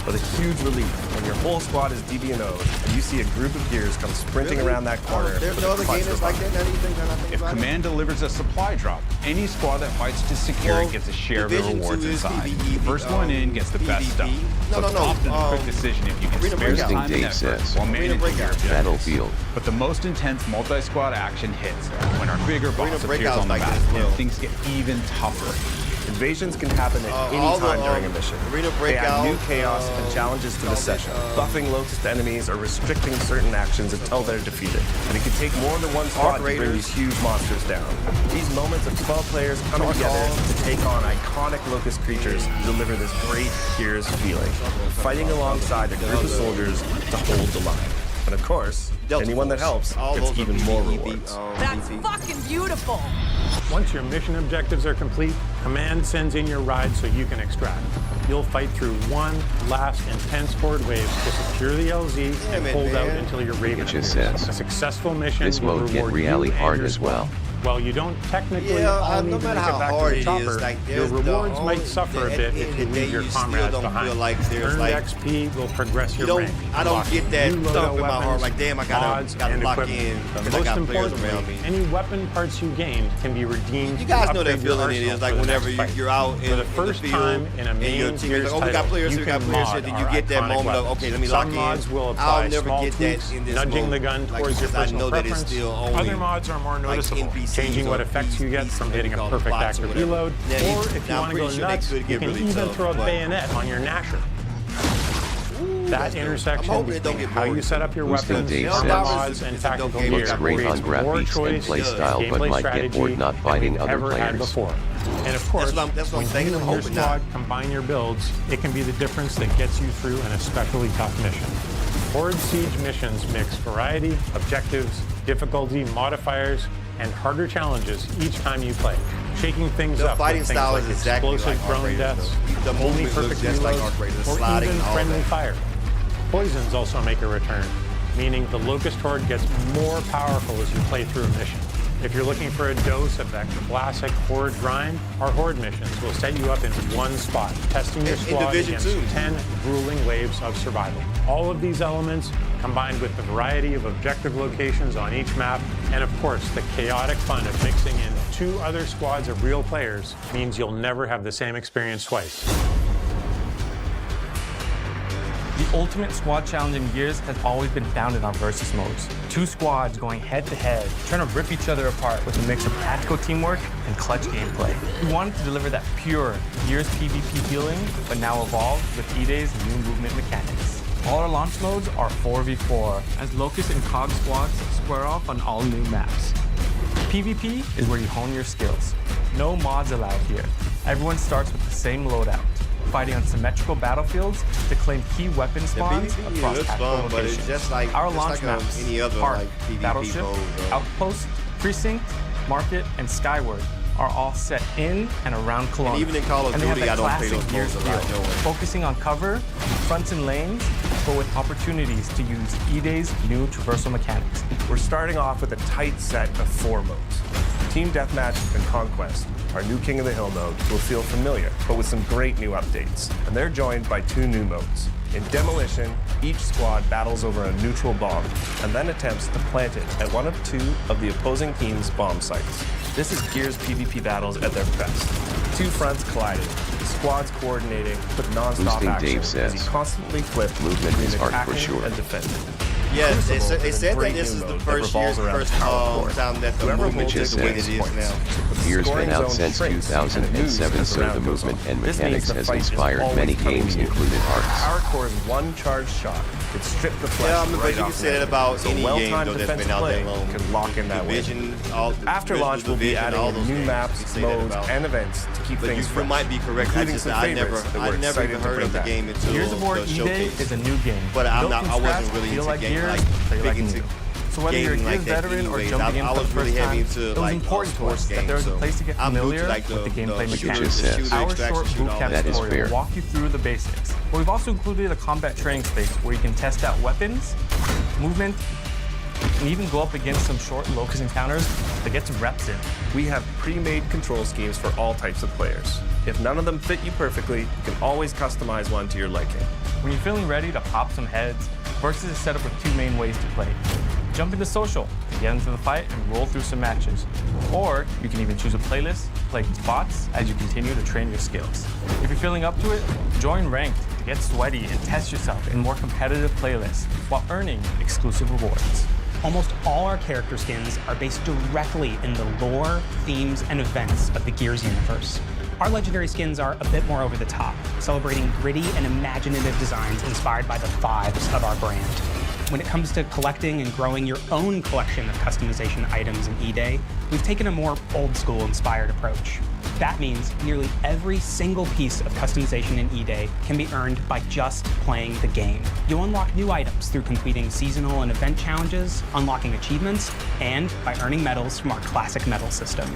[SPEAKER 6] But a huge relief when your whole squad is DB&O'd and you see a group of gears come sprinting around that corner.
[SPEAKER 2] There's
[SPEAKER 6] with
[SPEAKER 2] no
[SPEAKER 6] a
[SPEAKER 2] other
[SPEAKER 6] clutch
[SPEAKER 2] game that's like that. Not even gonna think
[SPEAKER 7] If
[SPEAKER 2] about it.
[SPEAKER 7] Command delivers a supply drop, any squad that fights to secure
[SPEAKER 2] Well,
[SPEAKER 7] it gets a share of the
[SPEAKER 2] Division 2
[SPEAKER 7] rewards
[SPEAKER 2] is
[SPEAKER 7] inside.
[SPEAKER 2] PvE,
[SPEAKER 7] The first one in gets the best
[SPEAKER 2] PvP.
[SPEAKER 7] stuff.
[SPEAKER 2] No,
[SPEAKER 7] So
[SPEAKER 2] no,
[SPEAKER 7] it's
[SPEAKER 2] no,
[SPEAKER 7] often a quick decision if you can
[SPEAKER 2] Arena
[SPEAKER 7] spare
[SPEAKER 2] Breakout.
[SPEAKER 7] time and
[SPEAKER 1] Dave
[SPEAKER 7] effort
[SPEAKER 1] says.
[SPEAKER 7] while
[SPEAKER 2] Arena
[SPEAKER 7] managing your
[SPEAKER 2] Breakout.
[SPEAKER 7] objectives.
[SPEAKER 1] Battlefield.
[SPEAKER 7] But the most intense multi-squad action hits when our bigger boss appears
[SPEAKER 2] Breakout's
[SPEAKER 7] on the
[SPEAKER 2] like
[SPEAKER 7] map,
[SPEAKER 2] this as well.
[SPEAKER 7] and things get even tougher.
[SPEAKER 6] Invasions can happen at any
[SPEAKER 2] all the,
[SPEAKER 6] time during a mission.
[SPEAKER 2] Arena
[SPEAKER 6] They add new
[SPEAKER 2] Breakout,
[SPEAKER 6] chaos and challenges to the session, buffing locust enemies or restricting certain actions until they're defeated. And it can take more than one squad to bring
[SPEAKER 2] Raiders.
[SPEAKER 6] these huge monsters down. These moments of 12 players coming together to take on iconic locust creatures deliver this great Gears feeling, fighting alongside a group of soldiers to hold the line. And of course,
[SPEAKER 2] Delta
[SPEAKER 6] anyone that
[SPEAKER 2] Force.
[SPEAKER 6] helps
[SPEAKER 2] All
[SPEAKER 6] gets
[SPEAKER 2] those are
[SPEAKER 6] even more
[SPEAKER 2] PvE,
[SPEAKER 6] rewards.
[SPEAKER 5] That's
[SPEAKER 2] VP.
[SPEAKER 5] fucking beautiful.
[SPEAKER 8] Once your mission objectives are complete, Command sends in your ride so you can extract. You'll fight through one last intense horde wave to secure the LZ and
[SPEAKER 2] Damn it,
[SPEAKER 8] hold out
[SPEAKER 2] man.
[SPEAKER 8] until your Raven
[SPEAKER 1] It just
[SPEAKER 8] appears.
[SPEAKER 1] says,
[SPEAKER 8] A successful mission
[SPEAKER 1] this
[SPEAKER 8] will
[SPEAKER 1] mode get
[SPEAKER 8] reward
[SPEAKER 1] really
[SPEAKER 8] you and
[SPEAKER 1] hard
[SPEAKER 8] your
[SPEAKER 1] as
[SPEAKER 8] squad.
[SPEAKER 1] well.
[SPEAKER 8] While you don't technically
[SPEAKER 2] Yeah,
[SPEAKER 8] all
[SPEAKER 2] no
[SPEAKER 8] need to
[SPEAKER 2] matter
[SPEAKER 8] make it
[SPEAKER 2] how
[SPEAKER 8] back
[SPEAKER 2] hard
[SPEAKER 8] to the
[SPEAKER 2] it
[SPEAKER 8] chopper,
[SPEAKER 2] is, like,
[SPEAKER 8] your
[SPEAKER 2] there's the
[SPEAKER 8] rewards
[SPEAKER 2] only-
[SPEAKER 8] might suffer a
[SPEAKER 2] at
[SPEAKER 8] bit
[SPEAKER 2] the end
[SPEAKER 8] if
[SPEAKER 2] of
[SPEAKER 8] you
[SPEAKER 2] the day,
[SPEAKER 8] leave your
[SPEAKER 2] you still
[SPEAKER 8] comrades
[SPEAKER 2] don't
[SPEAKER 8] behind.
[SPEAKER 2] feel like there's,
[SPEAKER 8] Earned
[SPEAKER 2] like-
[SPEAKER 8] XP will progress your rank.
[SPEAKER 2] I don't
[SPEAKER 8] unlock
[SPEAKER 2] get that
[SPEAKER 8] new
[SPEAKER 2] thump
[SPEAKER 8] loadout
[SPEAKER 2] in my heart,
[SPEAKER 8] weapons,
[SPEAKER 2] like, damn, I
[SPEAKER 8] mods,
[SPEAKER 2] gotta
[SPEAKER 8] and
[SPEAKER 2] lock
[SPEAKER 8] equipment.
[SPEAKER 2] in,
[SPEAKER 8] But
[SPEAKER 2] 'cause I
[SPEAKER 8] most
[SPEAKER 2] got players
[SPEAKER 8] importantly,
[SPEAKER 2] around me.
[SPEAKER 8] any weapon parts you gain can be redeemed.
[SPEAKER 2] You guys
[SPEAKER 8] to
[SPEAKER 2] know that
[SPEAKER 8] upgrade your
[SPEAKER 2] feeling it
[SPEAKER 8] arsenal
[SPEAKER 2] is like
[SPEAKER 8] for the
[SPEAKER 2] whenever
[SPEAKER 8] next fight.
[SPEAKER 2] you're out in
[SPEAKER 8] For the first
[SPEAKER 2] field
[SPEAKER 8] time in a
[SPEAKER 2] and
[SPEAKER 8] main
[SPEAKER 2] your team is
[SPEAKER 8] Gears
[SPEAKER 2] like, oh, we got
[SPEAKER 8] title,
[SPEAKER 2] players
[SPEAKER 8] you
[SPEAKER 2] here, we got
[SPEAKER 8] can
[SPEAKER 2] players
[SPEAKER 8] mod
[SPEAKER 2] here, then you
[SPEAKER 8] our
[SPEAKER 2] get that
[SPEAKER 8] iconic
[SPEAKER 2] moment of,
[SPEAKER 8] weapons.
[SPEAKER 2] okay, let me
[SPEAKER 8] Some
[SPEAKER 2] lock in.
[SPEAKER 8] mods will
[SPEAKER 2] I'll
[SPEAKER 8] apply
[SPEAKER 2] never
[SPEAKER 8] small
[SPEAKER 2] get that
[SPEAKER 8] tweaks,
[SPEAKER 2] in this
[SPEAKER 8] nudging
[SPEAKER 2] mode.
[SPEAKER 8] the gun
[SPEAKER 2] Like,
[SPEAKER 8] towards your
[SPEAKER 2] because I
[SPEAKER 8] personal
[SPEAKER 2] know that it's
[SPEAKER 8] preference.
[SPEAKER 2] still only,
[SPEAKER 8] Other mods are more
[SPEAKER 2] like,
[SPEAKER 8] noticeable,
[SPEAKER 2] NPCs
[SPEAKER 8] changing what
[SPEAKER 2] or
[SPEAKER 8] effects you get
[SPEAKER 2] these
[SPEAKER 8] from hitting a
[SPEAKER 2] called
[SPEAKER 8] perfect
[SPEAKER 2] bots or
[SPEAKER 8] active
[SPEAKER 2] whatever.
[SPEAKER 8] reload,
[SPEAKER 2] Yeah,
[SPEAKER 8] or if you
[SPEAKER 2] now I'm
[SPEAKER 8] want to
[SPEAKER 2] pretty
[SPEAKER 8] go
[SPEAKER 2] sure they
[SPEAKER 8] nuts,
[SPEAKER 2] could
[SPEAKER 8] you
[SPEAKER 2] get
[SPEAKER 8] can
[SPEAKER 2] really
[SPEAKER 8] even
[SPEAKER 2] tough,
[SPEAKER 8] throw a
[SPEAKER 2] but-
[SPEAKER 8] bayonet on your Nasher. That
[SPEAKER 2] good.
[SPEAKER 8] intersection
[SPEAKER 2] I'm hoping it don't
[SPEAKER 8] between
[SPEAKER 2] get
[SPEAKER 8] how you
[SPEAKER 2] boring.
[SPEAKER 8] set up your
[SPEAKER 1] Boosting
[SPEAKER 8] weapons,
[SPEAKER 1] Dave
[SPEAKER 8] armor
[SPEAKER 1] says.
[SPEAKER 8] mods, and
[SPEAKER 2] It's a
[SPEAKER 8] tactical
[SPEAKER 2] dope game.
[SPEAKER 8] gear
[SPEAKER 1] Looks great on
[SPEAKER 8] creates more
[SPEAKER 1] graphics and
[SPEAKER 8] choice
[SPEAKER 1] play
[SPEAKER 8] and
[SPEAKER 1] style, but
[SPEAKER 8] gameplay
[SPEAKER 1] might get
[SPEAKER 8] strategy
[SPEAKER 1] bored not
[SPEAKER 8] than
[SPEAKER 1] fighting
[SPEAKER 8] we've
[SPEAKER 1] other
[SPEAKER 8] ever had
[SPEAKER 1] players.
[SPEAKER 8] before. And of course,
[SPEAKER 2] that's what I'm
[SPEAKER 8] when
[SPEAKER 2] thinking.
[SPEAKER 8] you
[SPEAKER 2] I'm
[SPEAKER 8] and your
[SPEAKER 2] hoping not.
[SPEAKER 8] squad combine your builds, it can be the difference that gets you through an especially tough mission. Horde Siege missions mix variety, objectives, difficulty, modifiers, and harder challenges each time you play, shaking things
[SPEAKER 2] The
[SPEAKER 8] up
[SPEAKER 2] fighting
[SPEAKER 8] with things
[SPEAKER 2] style
[SPEAKER 8] like
[SPEAKER 2] is exactly
[SPEAKER 8] explosive
[SPEAKER 2] like
[SPEAKER 8] drone
[SPEAKER 2] Arc Raiders,
[SPEAKER 8] deaths,
[SPEAKER 2] though. The
[SPEAKER 8] only
[SPEAKER 2] movement looks
[SPEAKER 8] perfect
[SPEAKER 2] just like Arc
[SPEAKER 8] reloads,
[SPEAKER 2] Raiders,
[SPEAKER 8] or
[SPEAKER 2] sliding
[SPEAKER 8] even
[SPEAKER 2] and all
[SPEAKER 8] friendly
[SPEAKER 2] that.
[SPEAKER 8] fire. Poisons also make a return, meaning the Locust Horde gets more powerful as you play through a mission. If you're looking for a dose of that classic Horde grind, our Horde missions will set you up in one spot, testing your squad
[SPEAKER 2] Division
[SPEAKER 8] against
[SPEAKER 2] 2.
[SPEAKER 8] 10 grueling waves of survival. All of these elements, combined with the variety of objective locations on each map, and of course the chaotic fun of mixing in 2 other squads of real players, means you'll never have the same experience twice.
[SPEAKER 9] The ultimate squad challenge in Gears has always been founded on versus modes. 2 squads going head to head, trying to rip each other apart with a mix of tactical teamwork and clutch gameplay. We wanted to deliver that pure Gears PvP feeling, but now evolved with E-Day's new movement mechanics. All our launch modes are 4v4, as Locust and COG squads square off on all new maps. PvP is where you hone your skills. No mods allowed here. Everyone starts with the same loadout, fighting on symmetrical battlefields to claim key weapon spawns
[SPEAKER 2] PvP
[SPEAKER 9] across
[SPEAKER 2] looks
[SPEAKER 9] tactical
[SPEAKER 2] fun, but
[SPEAKER 9] locations.
[SPEAKER 2] it's just like
[SPEAKER 9] Our
[SPEAKER 2] just
[SPEAKER 9] launch
[SPEAKER 2] like
[SPEAKER 9] maps,
[SPEAKER 2] any other
[SPEAKER 9] Park,
[SPEAKER 2] like PvP
[SPEAKER 9] Battleship,
[SPEAKER 2] mode, bro.
[SPEAKER 9] Outpost, Precinct, Market, and Skyward are all set in and around Kelowna.
[SPEAKER 2] And even in Call of
[SPEAKER 9] And they have
[SPEAKER 2] Duty,
[SPEAKER 9] that
[SPEAKER 2] I don't play
[SPEAKER 9] classic
[SPEAKER 2] those
[SPEAKER 9] Gears
[SPEAKER 2] modes a lot,
[SPEAKER 9] feel,
[SPEAKER 2] don't I?
[SPEAKER 9] focusing on cover, fronts and lanes, but with opportunities to use E-Day's new traversal mechanics.
[SPEAKER 6] We're starting off with a tight set of 4 modes. Team Deathmatch and Conquest, our new King of the Hill mode, will feel familiar, but with some great new updates. And they're joined by 2 new modes. In Demolition, each squad battles over a neutral bomb and then attempts to plant it at one of 2 of the opposing team's bomb sites. This is Gears PvP battles at their best. 2 fronts colliding, squads coordinating with non-stop
[SPEAKER 1] Boosting
[SPEAKER 6] action
[SPEAKER 1] Dave
[SPEAKER 6] as
[SPEAKER 1] says.
[SPEAKER 6] you constantly flip
[SPEAKER 1] Movement
[SPEAKER 6] between
[SPEAKER 1] is hard for
[SPEAKER 6] attacking
[SPEAKER 1] sure.
[SPEAKER 6] and defending.
[SPEAKER 2] Yeah, they
[SPEAKER 6] Crucible
[SPEAKER 2] said
[SPEAKER 6] is a
[SPEAKER 2] that
[SPEAKER 6] great
[SPEAKER 2] this
[SPEAKER 6] new
[SPEAKER 2] is the
[SPEAKER 6] mode that
[SPEAKER 2] first
[SPEAKER 6] revolves around power core.
[SPEAKER 2] time that the
[SPEAKER 6] Whoever
[SPEAKER 2] movement
[SPEAKER 6] holds
[SPEAKER 2] is
[SPEAKER 6] it
[SPEAKER 2] the way it
[SPEAKER 6] wins
[SPEAKER 2] is
[SPEAKER 6] points.
[SPEAKER 2] now.
[SPEAKER 6] With the
[SPEAKER 1] Gears
[SPEAKER 6] scoring
[SPEAKER 1] been out
[SPEAKER 6] zone
[SPEAKER 1] since
[SPEAKER 6] shrinks and it moves
[SPEAKER 1] 2007,
[SPEAKER 6] as
[SPEAKER 1] so
[SPEAKER 6] round
[SPEAKER 1] the
[SPEAKER 6] goes
[SPEAKER 1] movement
[SPEAKER 6] on.
[SPEAKER 1] and
[SPEAKER 6] This means
[SPEAKER 1] mechanics
[SPEAKER 6] the
[SPEAKER 1] has
[SPEAKER 6] fight is
[SPEAKER 1] inspired
[SPEAKER 6] always
[SPEAKER 1] many
[SPEAKER 6] coming
[SPEAKER 1] games,
[SPEAKER 6] to you.
[SPEAKER 1] including Arcs.
[SPEAKER 6] Power core is one charged shot. It stripped the flesh
[SPEAKER 2] Yeah, I mean, but
[SPEAKER 6] right
[SPEAKER 2] you can
[SPEAKER 6] off
[SPEAKER 2] say
[SPEAKER 6] the
[SPEAKER 2] that
[SPEAKER 6] end.
[SPEAKER 2] about
[SPEAKER 6] So
[SPEAKER 2] any game
[SPEAKER 6] well-timed
[SPEAKER 2] though that's
[SPEAKER 6] defensive
[SPEAKER 2] been out
[SPEAKER 6] play
[SPEAKER 2] that long.
[SPEAKER 6] can lock in that win.
[SPEAKER 2] Division, all
[SPEAKER 6] After launch, we'll be
[SPEAKER 2] Division,
[SPEAKER 6] adding
[SPEAKER 2] all
[SPEAKER 6] in
[SPEAKER 2] those
[SPEAKER 6] new
[SPEAKER 2] games,
[SPEAKER 6] maps,
[SPEAKER 2] you can say that
[SPEAKER 6] modes,
[SPEAKER 2] about.
[SPEAKER 6] and events to keep
[SPEAKER 2] But
[SPEAKER 6] things
[SPEAKER 2] you
[SPEAKER 6] fresh.
[SPEAKER 2] might be correct. I
[SPEAKER 6] Including
[SPEAKER 2] just
[SPEAKER 6] some
[SPEAKER 2] I never
[SPEAKER 6] favorites that we're
[SPEAKER 2] even
[SPEAKER 6] excited to
[SPEAKER 2] heard
[SPEAKER 6] bring
[SPEAKER 2] of the
[SPEAKER 6] back.
[SPEAKER 2] game until
[SPEAKER 9] Gears of War
[SPEAKER 2] the
[SPEAKER 9] E-Day
[SPEAKER 2] showcase.
[SPEAKER 9] is a new game.
[SPEAKER 2] But I'm
[SPEAKER 9] Built
[SPEAKER 2] not.
[SPEAKER 9] from
[SPEAKER 2] I wasn't
[SPEAKER 9] scratch,
[SPEAKER 2] really
[SPEAKER 9] feel
[SPEAKER 2] into
[SPEAKER 9] like
[SPEAKER 2] game,
[SPEAKER 9] Gears,
[SPEAKER 2] like
[SPEAKER 9] play like
[SPEAKER 2] big into
[SPEAKER 9] new. So whether you're a
[SPEAKER 2] gaming
[SPEAKER 9] Gears
[SPEAKER 2] like that
[SPEAKER 9] veteran or
[SPEAKER 2] anyways.
[SPEAKER 9] jumping in
[SPEAKER 2] I
[SPEAKER 9] for the
[SPEAKER 2] was really
[SPEAKER 9] first
[SPEAKER 2] heavy
[SPEAKER 9] time,
[SPEAKER 2] into
[SPEAKER 9] it was
[SPEAKER 2] like
[SPEAKER 9] important to
[SPEAKER 2] sports
[SPEAKER 9] us that
[SPEAKER 2] games,
[SPEAKER 9] there was a
[SPEAKER 2] so
[SPEAKER 9] place to get
[SPEAKER 2] I'm new to,
[SPEAKER 9] familiar
[SPEAKER 2] like,
[SPEAKER 9] with the gameplay
[SPEAKER 2] shooter,
[SPEAKER 9] mechanics.
[SPEAKER 1] says.
[SPEAKER 2] shooter,
[SPEAKER 9] Our
[SPEAKER 2] extraction,
[SPEAKER 9] short
[SPEAKER 2] shoot,
[SPEAKER 9] boot
[SPEAKER 2] all
[SPEAKER 9] camp
[SPEAKER 1] That is
[SPEAKER 9] tutorial
[SPEAKER 1] fair.
[SPEAKER 9] will walk you through the basics. But we've also included a combat training space where you can test out weapons, movement, and even go up against some short Locust encounters to get some reps in.
[SPEAKER 6] We have pre-made control schemes for all types of players. If none of them fit you perfectly, you can always customize one to your liking.
[SPEAKER 9] When you're feeling ready to pop some heads, Versus is set up with 2 main ways to play. Jump into social to get into the fight and roll through some matches. Or you can even choose a playlist, play against bots as you continue to train your skills. If you're feeling up to it, join Ranked to get sweaty and test yourself in more competitive playlists while earning exclusive rewards.
[SPEAKER 10] Almost all our character skins are based directly in the lore, themes, and events of the Gears universe. Our legendary skins are a bit more over the top, celebrating gritty and imaginative designs inspired by the vibes of our brand. When it comes to collecting and growing your own collection of customization items in E-Day, we've taken a more old-school inspired approach. That means nearly every single piece of customization in E-Day can be earned by just playing the game. You'll unlock new items through completing seasonal and event challenges, unlocking achievements, and by earning medals from our classic medal system.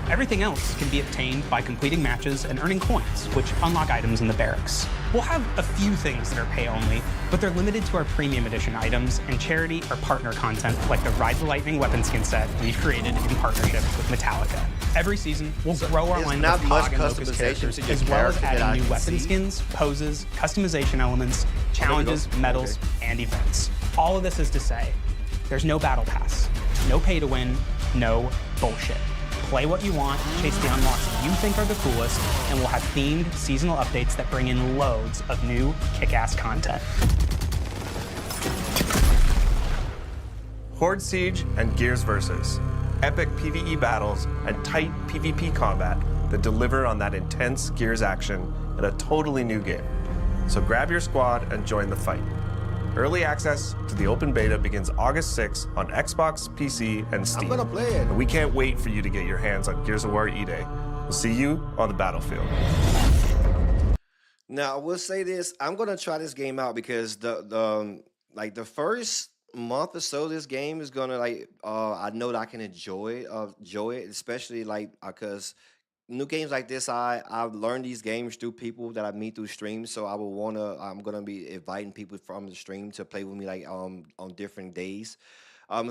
[SPEAKER 10] Everything else can be obtained by completing matches and earning coins, which unlock items in the barracks. We'll have a few things that are pay only, but they're limited to our premium edition items and charity or partner content like the Ride the Lightning weapon skin set we've created in partnership with Metallica. Every season, we'll grow our line
[SPEAKER 2] not
[SPEAKER 10] of
[SPEAKER 2] much
[SPEAKER 10] COG and Locust
[SPEAKER 2] customization
[SPEAKER 10] characters,
[SPEAKER 2] to your
[SPEAKER 10] as well as
[SPEAKER 2] character that I
[SPEAKER 10] adding new
[SPEAKER 2] can
[SPEAKER 10] weapon
[SPEAKER 2] see.
[SPEAKER 10] skins, poses, customization elements, challenges, medals, and events. All of this is to say, there's no battle pass, no pay to win, no bullshit. Play what you want, chase the unlocks that you think are the coolest, and we'll have themed seasonal updates that bring in loads of new kick-ass content.
[SPEAKER 6] Horde Siege and Gears Versus. Epic PvE battles and tight PvP combat that deliver on that intense Gears action in a totally new game. So grab your squad and join the fight. Early access to the open beta begins August 6th on Xbox, PC, and Steam.
[SPEAKER 2] I'm gonna play it.
[SPEAKER 6] And we can't wait for you to get your hands on Gears of War E-Day. We'll see you on the battlefield.
[SPEAKER 2] Now, I will say this: I'm gonna try this game out because the first month or so, this game is gonna I know that I can enjoy it, especially because new games like this, I've learned these games through people that I meet through streams. So I'm gonna be inviting people from the stream to play with me on different days.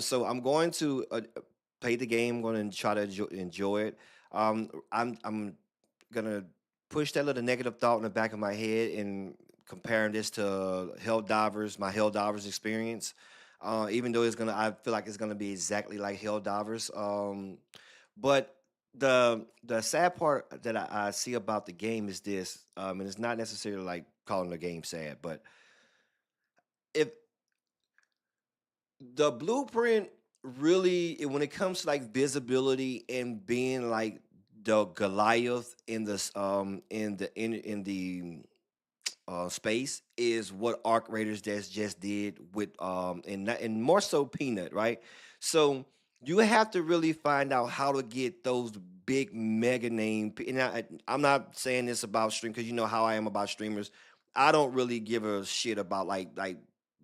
[SPEAKER 2] So I'm going to play the game. I'm going to try to enjoy it. I'm gonna push that little negative thought in the back of my head and comparing this to my Helldivers experience. Even though I feel like it's gonna be exactly like Helldivers. But the sad part that I see about the game is this, and it's not necessarily like calling the game sad, but if the blueprint really, when it comes to like visibility and being like the Goliath in the space is what Arc Raiders just did with and more so Peanut, right? So you have to really find out how to get those big mega name. And I'm not saying this about stream because you know how I am about streamers. I don't really give a shit about like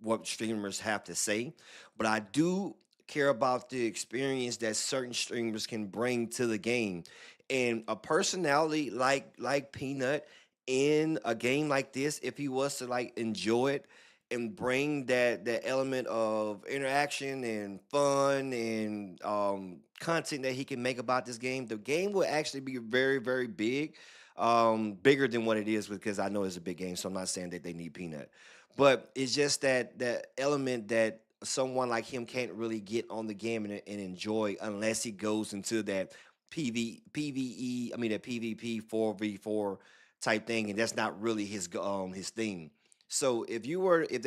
[SPEAKER 2] what streamers have to say, but I do care about the experience that certain streamers can bring to the game. And a personality like Peanut in a game like this, if he was to like enjoy it and bring that element of interaction and fun and content that he can make about this game, the game will actually be very, very big, bigger than what it is because I know it's a big game. So I'm not saying that they need Peanut, but it's just that element that someone like him can't really get on the game and enjoy unless he goes into that PVE, I mean that PvP 4v4 type thing, and that's not really his thing. So if they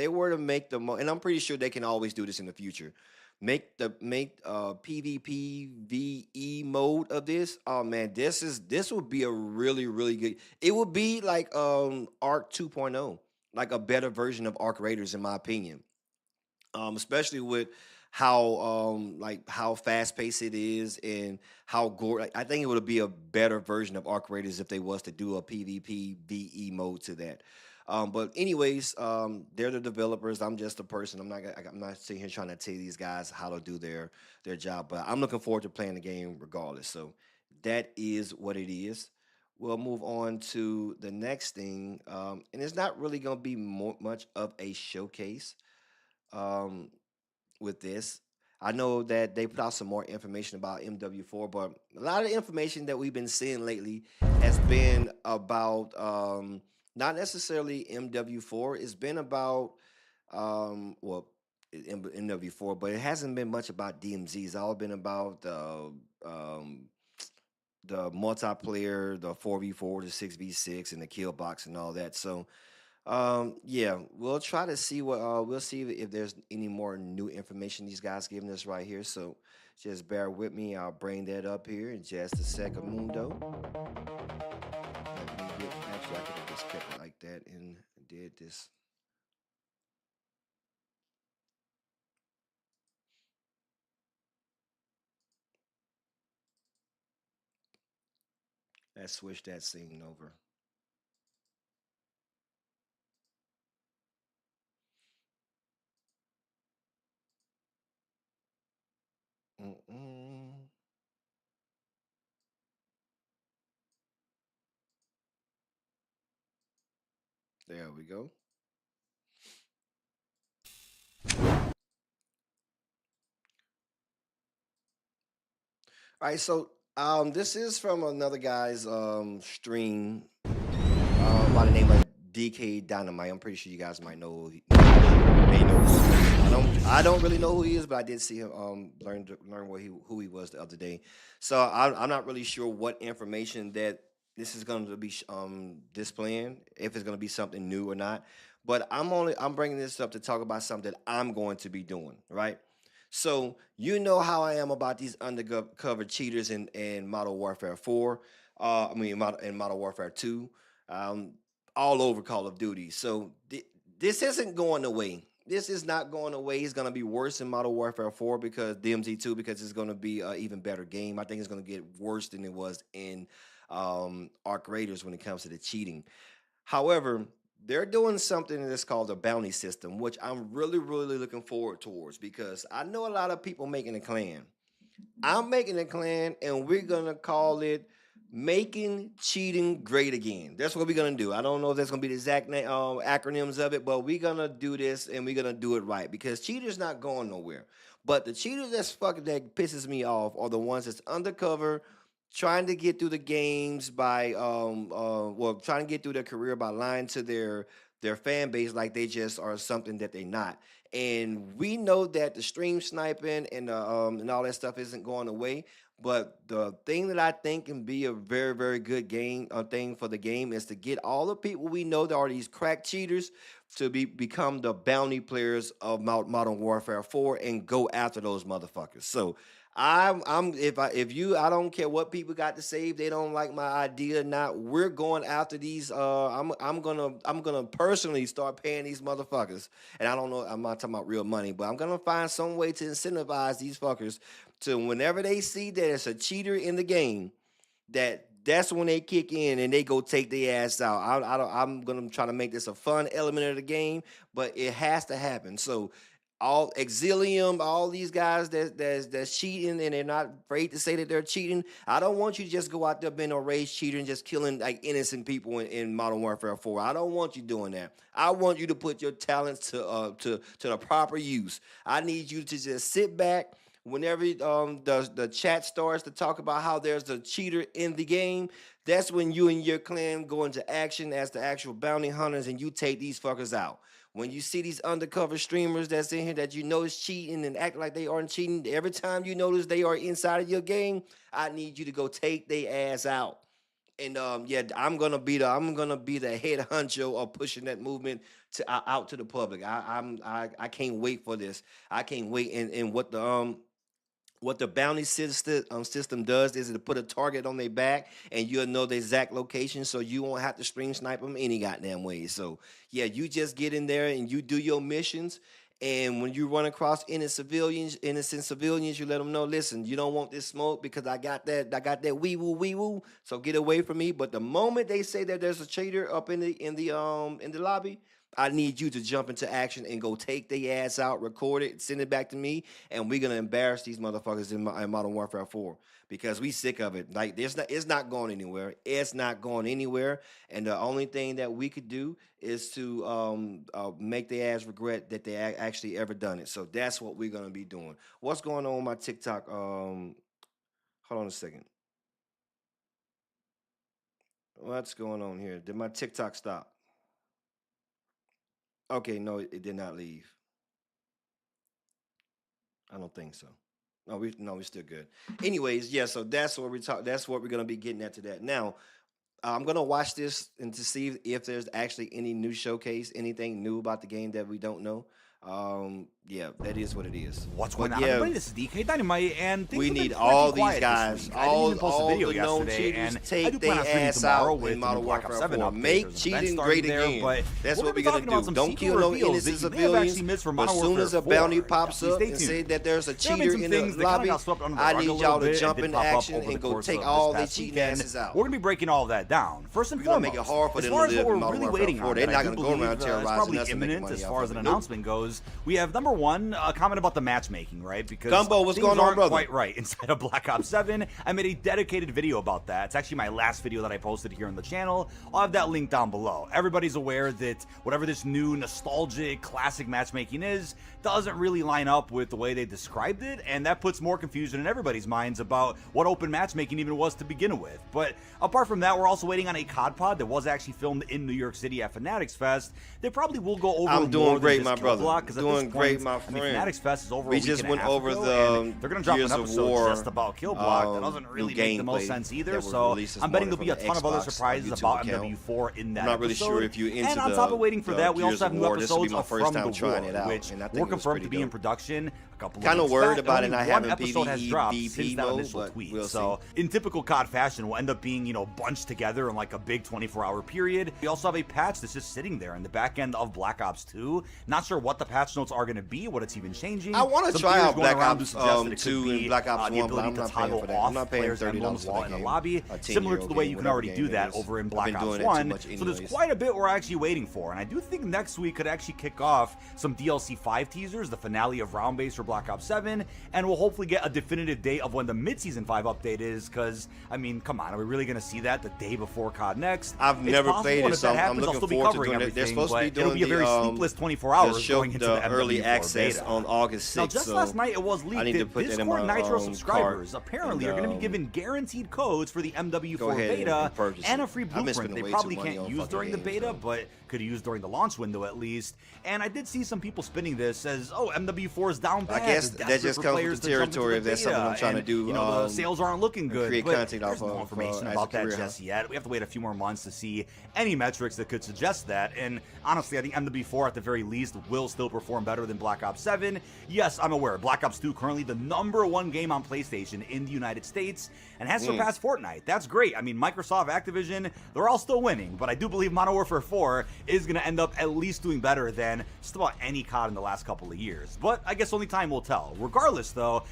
[SPEAKER 2] were to make and I'm pretty sure they can always do this in the future, make PvP VE mode of this. Oh man, this would be a really really good. It would be like Arc 2.0, like a better version of Arc Raiders in my opinion. Especially with how fast paced it is and how gore. Like, I think it would be a better version of Arc Raiders if they was to do a PvP VE mode to that. But anyways, they're the developers. I'm just a person. I'm not sitting here trying to tell these guys how to do their job. But I'm looking forward to playing the game regardless. So that is what it is. We'll move on to the next thing, and it's not really going to be much of a showcase um, with this. I know that they put out some more information about MW4, but a lot of the information that we've been seeing lately has been about not necessarily MW4. It's been about MW4, but it hasn't been much about DMZ. It's all been about the multiplayer, the 4v4, the 6v6, and the kill box and all that. So yeah, we'll try to see we'll see if there's any more new information these guys giving us right here. So just bear with me. I'll bring that up here in just a second, Mundo. Actually, I could have just kept it like that and did this. Let's switch that scene over. Mm-mm. There we go. All right, so this is from another guy's stream by the name of DK Dynamite. I'm pretty sure you guys might know. May know. I don't really know who he is, but I did see him learn who he was the other day. So I'm not really sure what information that this is going to be displaying, if it's going to be something new or not. But I'm bringing this up to talk about something that I'm going to be doing, right? So you know how I am about these undercover cheaters in Modern Warfare 4. In Modern Warfare 2. all over Call of Duty. So this isn't going away. This is not going away. It's going to be worse in Modern Warfare 4 because DMZ2 because it's going to be an even better game. I think it's going to get worse than it was in Arc Raiders when it comes to the cheating. However, they're doing something that's called a bounty system, which I'm really, really looking forward towards because I know a lot of people making a clan. I'm making a clan, and we're going to call it Making Cheating Great Again. That's what we're going to do. I don't know if that's going to be the exact acronyms of it, but we're going to do this, and we're going to do it right because cheaters not going nowhere. But the cheaters that pisses me off are the ones that's undercover, trying to get through the games by trying to get through their career by lying to their fan base like they just are something that they're not. And we know that the stream sniping and all that stuff isn't going away. But the thing that I think can be a very, very good thing for the game is to get all the people we know that are these crack cheaters to become the bounty players of Modern Warfare 4 and go after those motherfuckers. So I don't care what people got to say, if they don't like my idea or not, we're going after these. I'm gonna personally start paying these motherfuckers. And I don't know, I'm not talking about real money, but I'm gonna find some way to incentivize these fuckers to whenever they see that it's a cheater in the game, that's when they kick in and they go take their ass out. I'm gonna try to make this a fun element of the game, but it has to happen. So all Exilium, all these guys that's cheating and they're not afraid to say that they're cheating. I don't want you to just go out there being a rage cheater and just killing like innocent people in Modern Warfare 4. I don't want you doing that. I want you to put your talents to the proper use. I need you to just sit back. Whenever the chat starts to talk about how there's a cheater in the game, that's when you and your clan go into action as the actual bounty hunters and you take these fuckers out. When you see these undercover streamers that's in here that you know is cheating and act like they aren't cheating, every time you notice they are inside of your game, I need you to go take their ass out. And I'm gonna be the head honcho of pushing that movement out to the public. I can't wait for this. I can't wait. And what the bounty system does is to put a target on their back and you'll know the exact location so you won't have to stream snipe them any goddamn way. So, yeah, you just get in there and you do your missions. And when you run across innocent civilians, you let them know, listen, you don't want this smoke because I got that wee woo, so get away from me. But the moment they say that there's a cheater up in the lobby, I need you to jump into action and go take their ass out, record it, send it back to me, and we're gonna embarrass these motherfuckers in Modern Warfare 4 because we sick of it. Like it's not going anywhere. It's not going anywhere. And the only thing that we could do is to make their ass regret that they actually ever done it. So that's what we're gonna be doing. What's going on with my TikTok? Hold on a second. What's going on here? Did my TikTok stop? Okay, no, it did not leave. I don't think so. No, we're still good. Anyways, yeah, so that's what we're gonna be getting at today. Now, I'm gonna watch this and to see if there's actually any new showcase, anything new about the game that we don't know. Yeah, that is what it is.
[SPEAKER 11] What's going on, everybody? This is DK Dynamite, and
[SPEAKER 2] we need all these guys, all the known cheaters, take their ass out in Modern Warfare 4. Make cheating great again. But that's what we're gonna do. Don't kill no innocent civilians. But as soon as a bounty pops up and say that there's a cheater in the lobby, I need y'all to jump into action and go take all their cheating asses out.
[SPEAKER 11] We're gonna be breaking all of that down. First and foremost,
[SPEAKER 2] make it hard for them to live in Modern Warfare 4. They're not gonna go around terrorizing us.
[SPEAKER 11] Probably imminent as far as an announcement goes. We have number one, a comment about the matchmaking, right? Because
[SPEAKER 2] Gumbo, what's going on, brother?
[SPEAKER 11] Quite right. Inside of Black Ops 7, I made a dedicated video about that. It's actually my last video that I posted here on the channel. I'll have that link down below. Everybody's aware that whatever this new nostalgic classic matchmaking is doesn't really line up with the way they described it, and that puts more confusion in everybody's minds about what open matchmaking even was to begin with. But apart from that, we're also waiting on a COD pod that was actually filmed in New York City at Fanatics Fest. They probably will go over
[SPEAKER 2] I'm doing
[SPEAKER 11] more
[SPEAKER 2] great,
[SPEAKER 11] than
[SPEAKER 2] my
[SPEAKER 11] this kill
[SPEAKER 2] brother.
[SPEAKER 11] block,
[SPEAKER 2] Doing great, my
[SPEAKER 11] I mean,
[SPEAKER 2] friend.
[SPEAKER 11] Fanatics Fest is over.
[SPEAKER 2] We
[SPEAKER 11] a week
[SPEAKER 2] just
[SPEAKER 11] and a
[SPEAKER 2] went
[SPEAKER 11] half
[SPEAKER 2] over
[SPEAKER 11] ago,
[SPEAKER 2] the
[SPEAKER 11] and they're gonna drop
[SPEAKER 2] Gears
[SPEAKER 11] an
[SPEAKER 2] of
[SPEAKER 11] episode
[SPEAKER 2] War,
[SPEAKER 11] just about Kill Block. That doesn't really
[SPEAKER 2] new
[SPEAKER 11] make the most
[SPEAKER 2] gameplay
[SPEAKER 11] sense either.
[SPEAKER 2] that was
[SPEAKER 11] So
[SPEAKER 2] released this
[SPEAKER 11] I'm betting there'll
[SPEAKER 2] morning
[SPEAKER 11] be a
[SPEAKER 2] from
[SPEAKER 11] ton
[SPEAKER 2] the
[SPEAKER 11] of other
[SPEAKER 2] Xbox
[SPEAKER 11] surprises
[SPEAKER 2] YouTube
[SPEAKER 11] about
[SPEAKER 2] account.
[SPEAKER 11] MW4 in that
[SPEAKER 2] I'm not really
[SPEAKER 11] episode.
[SPEAKER 2] sure if you're into
[SPEAKER 11] and on top of waiting for that, we
[SPEAKER 2] Gears
[SPEAKER 11] also
[SPEAKER 2] of
[SPEAKER 11] have
[SPEAKER 2] War.
[SPEAKER 11] new
[SPEAKER 2] This will be
[SPEAKER 11] episodes
[SPEAKER 2] my
[SPEAKER 11] of
[SPEAKER 2] first
[SPEAKER 11] From
[SPEAKER 2] time
[SPEAKER 11] the
[SPEAKER 2] trying
[SPEAKER 11] War,
[SPEAKER 2] it out,
[SPEAKER 11] which
[SPEAKER 2] and I think
[SPEAKER 11] were
[SPEAKER 2] it was
[SPEAKER 11] confirmed to
[SPEAKER 2] pretty
[SPEAKER 11] be in
[SPEAKER 2] dope.
[SPEAKER 11] production a couple of
[SPEAKER 2] Kinda
[SPEAKER 11] weeks
[SPEAKER 2] worried
[SPEAKER 11] back,
[SPEAKER 2] about
[SPEAKER 11] and
[SPEAKER 2] it not
[SPEAKER 11] only one
[SPEAKER 2] having
[SPEAKER 11] episode has
[SPEAKER 2] PvE,
[SPEAKER 11] dropped
[SPEAKER 2] VP
[SPEAKER 11] since that
[SPEAKER 2] mode,
[SPEAKER 11] initial
[SPEAKER 2] but
[SPEAKER 11] tweet.
[SPEAKER 2] we'll
[SPEAKER 11] So in typical COD fashion, we'll end up being, bunched together in like a big 24-hour period. We also have a patch that's just sitting there in the back end of Black Ops 2. Not sure what the patch notes are going to be, what it's even changing.
[SPEAKER 2] I want to
[SPEAKER 11] Some
[SPEAKER 2] try
[SPEAKER 11] theories
[SPEAKER 2] out
[SPEAKER 11] going
[SPEAKER 2] Black
[SPEAKER 11] around
[SPEAKER 2] Ops
[SPEAKER 11] who suggest that it
[SPEAKER 2] 2
[SPEAKER 11] could
[SPEAKER 2] and
[SPEAKER 11] be,
[SPEAKER 2] Black Ops
[SPEAKER 11] the
[SPEAKER 2] 1, but
[SPEAKER 11] ability
[SPEAKER 2] I'm
[SPEAKER 11] to
[SPEAKER 2] not paying
[SPEAKER 11] toggle
[SPEAKER 2] for that.
[SPEAKER 11] off
[SPEAKER 2] I'm not paying
[SPEAKER 11] players'
[SPEAKER 2] $30
[SPEAKER 11] emblems
[SPEAKER 2] for
[SPEAKER 11] while
[SPEAKER 2] that
[SPEAKER 11] in the
[SPEAKER 2] game.
[SPEAKER 11] lobby,
[SPEAKER 2] A
[SPEAKER 11] similar to the
[SPEAKER 2] 10-year-old
[SPEAKER 11] way
[SPEAKER 2] game,
[SPEAKER 11] you can
[SPEAKER 2] whatever
[SPEAKER 11] already
[SPEAKER 2] game
[SPEAKER 11] do
[SPEAKER 2] it
[SPEAKER 11] that
[SPEAKER 2] is.
[SPEAKER 11] over in
[SPEAKER 2] I've
[SPEAKER 11] Black
[SPEAKER 2] been
[SPEAKER 11] Ops
[SPEAKER 2] doing it too
[SPEAKER 11] 1.
[SPEAKER 2] much
[SPEAKER 11] So there's
[SPEAKER 2] anyways.
[SPEAKER 11] quite a bit we're actually waiting for, and I do think next week could actually kick off some DLC 5 teasers, the finale of Round Base for Black Ops 7, and we'll hopefully get a definitive date of when the mid-season 5 update is, because, I mean, come on, are we really going to see that the day before COD Next?
[SPEAKER 2] I've never played it, so I'm
[SPEAKER 11] I'll
[SPEAKER 2] looking
[SPEAKER 11] still be
[SPEAKER 2] forward to
[SPEAKER 11] covering
[SPEAKER 2] doing it. They're
[SPEAKER 11] everything,
[SPEAKER 2] supposed to be
[SPEAKER 11] but it'll
[SPEAKER 2] doing
[SPEAKER 11] be a very
[SPEAKER 2] the,
[SPEAKER 11] sleepless 24 hours going into the
[SPEAKER 2] early
[SPEAKER 11] MW4
[SPEAKER 2] access
[SPEAKER 11] beta.
[SPEAKER 2] on August 6th.
[SPEAKER 11] Now, just
[SPEAKER 2] so
[SPEAKER 11] last night it was
[SPEAKER 2] I
[SPEAKER 11] leaked
[SPEAKER 2] need to
[SPEAKER 11] that
[SPEAKER 2] put that in
[SPEAKER 11] Discord
[SPEAKER 2] my
[SPEAKER 11] Nitro
[SPEAKER 2] cart
[SPEAKER 11] subscribers apparently
[SPEAKER 2] and,
[SPEAKER 11] are going to be given guaranteed codes for the
[SPEAKER 2] go
[SPEAKER 11] MW4
[SPEAKER 2] ahead and
[SPEAKER 11] beta
[SPEAKER 2] purchase
[SPEAKER 11] and
[SPEAKER 2] it.
[SPEAKER 11] a free
[SPEAKER 2] I've been
[SPEAKER 11] blueprint
[SPEAKER 2] spending
[SPEAKER 11] they
[SPEAKER 2] way
[SPEAKER 11] probably
[SPEAKER 2] too money
[SPEAKER 11] can't
[SPEAKER 2] on
[SPEAKER 11] use
[SPEAKER 2] fucking
[SPEAKER 11] during the
[SPEAKER 2] games,
[SPEAKER 11] beta,
[SPEAKER 2] though.
[SPEAKER 11] but could use during the launch window at least. And I did see some people spinning this as, oh, MW4 is down bad.
[SPEAKER 2] I guess
[SPEAKER 11] They're
[SPEAKER 2] that
[SPEAKER 11] desperate
[SPEAKER 2] just
[SPEAKER 11] for
[SPEAKER 2] comes with
[SPEAKER 11] players
[SPEAKER 2] the
[SPEAKER 11] to jump into
[SPEAKER 2] territory
[SPEAKER 11] the
[SPEAKER 2] if that's something
[SPEAKER 11] beta,
[SPEAKER 2] I'm trying to
[SPEAKER 11] and,
[SPEAKER 2] do,
[SPEAKER 11] the sales aren't looking good.
[SPEAKER 2] create
[SPEAKER 11] but
[SPEAKER 2] content
[SPEAKER 11] there's
[SPEAKER 2] off
[SPEAKER 11] no
[SPEAKER 2] of,
[SPEAKER 11] information
[SPEAKER 2] as
[SPEAKER 11] about
[SPEAKER 2] a
[SPEAKER 11] that
[SPEAKER 2] career,
[SPEAKER 11] just yet. We have to wait a few more months to see any metrics that could suggest that. And honestly, I think MW4 at the very least will still perform better than Black Ops 7. Yes, I'm aware. Black Ops 2 currently the #1 game on PlayStation in the United States and has surpassed Fortnite. That's great. I mean, Microsoft, Activision, they're all still winning, but I do believe Modern Warfare 4 is going to end up at least doing better than just about any COD in the last couple of years. But I guess only time will tell. Regardless, though,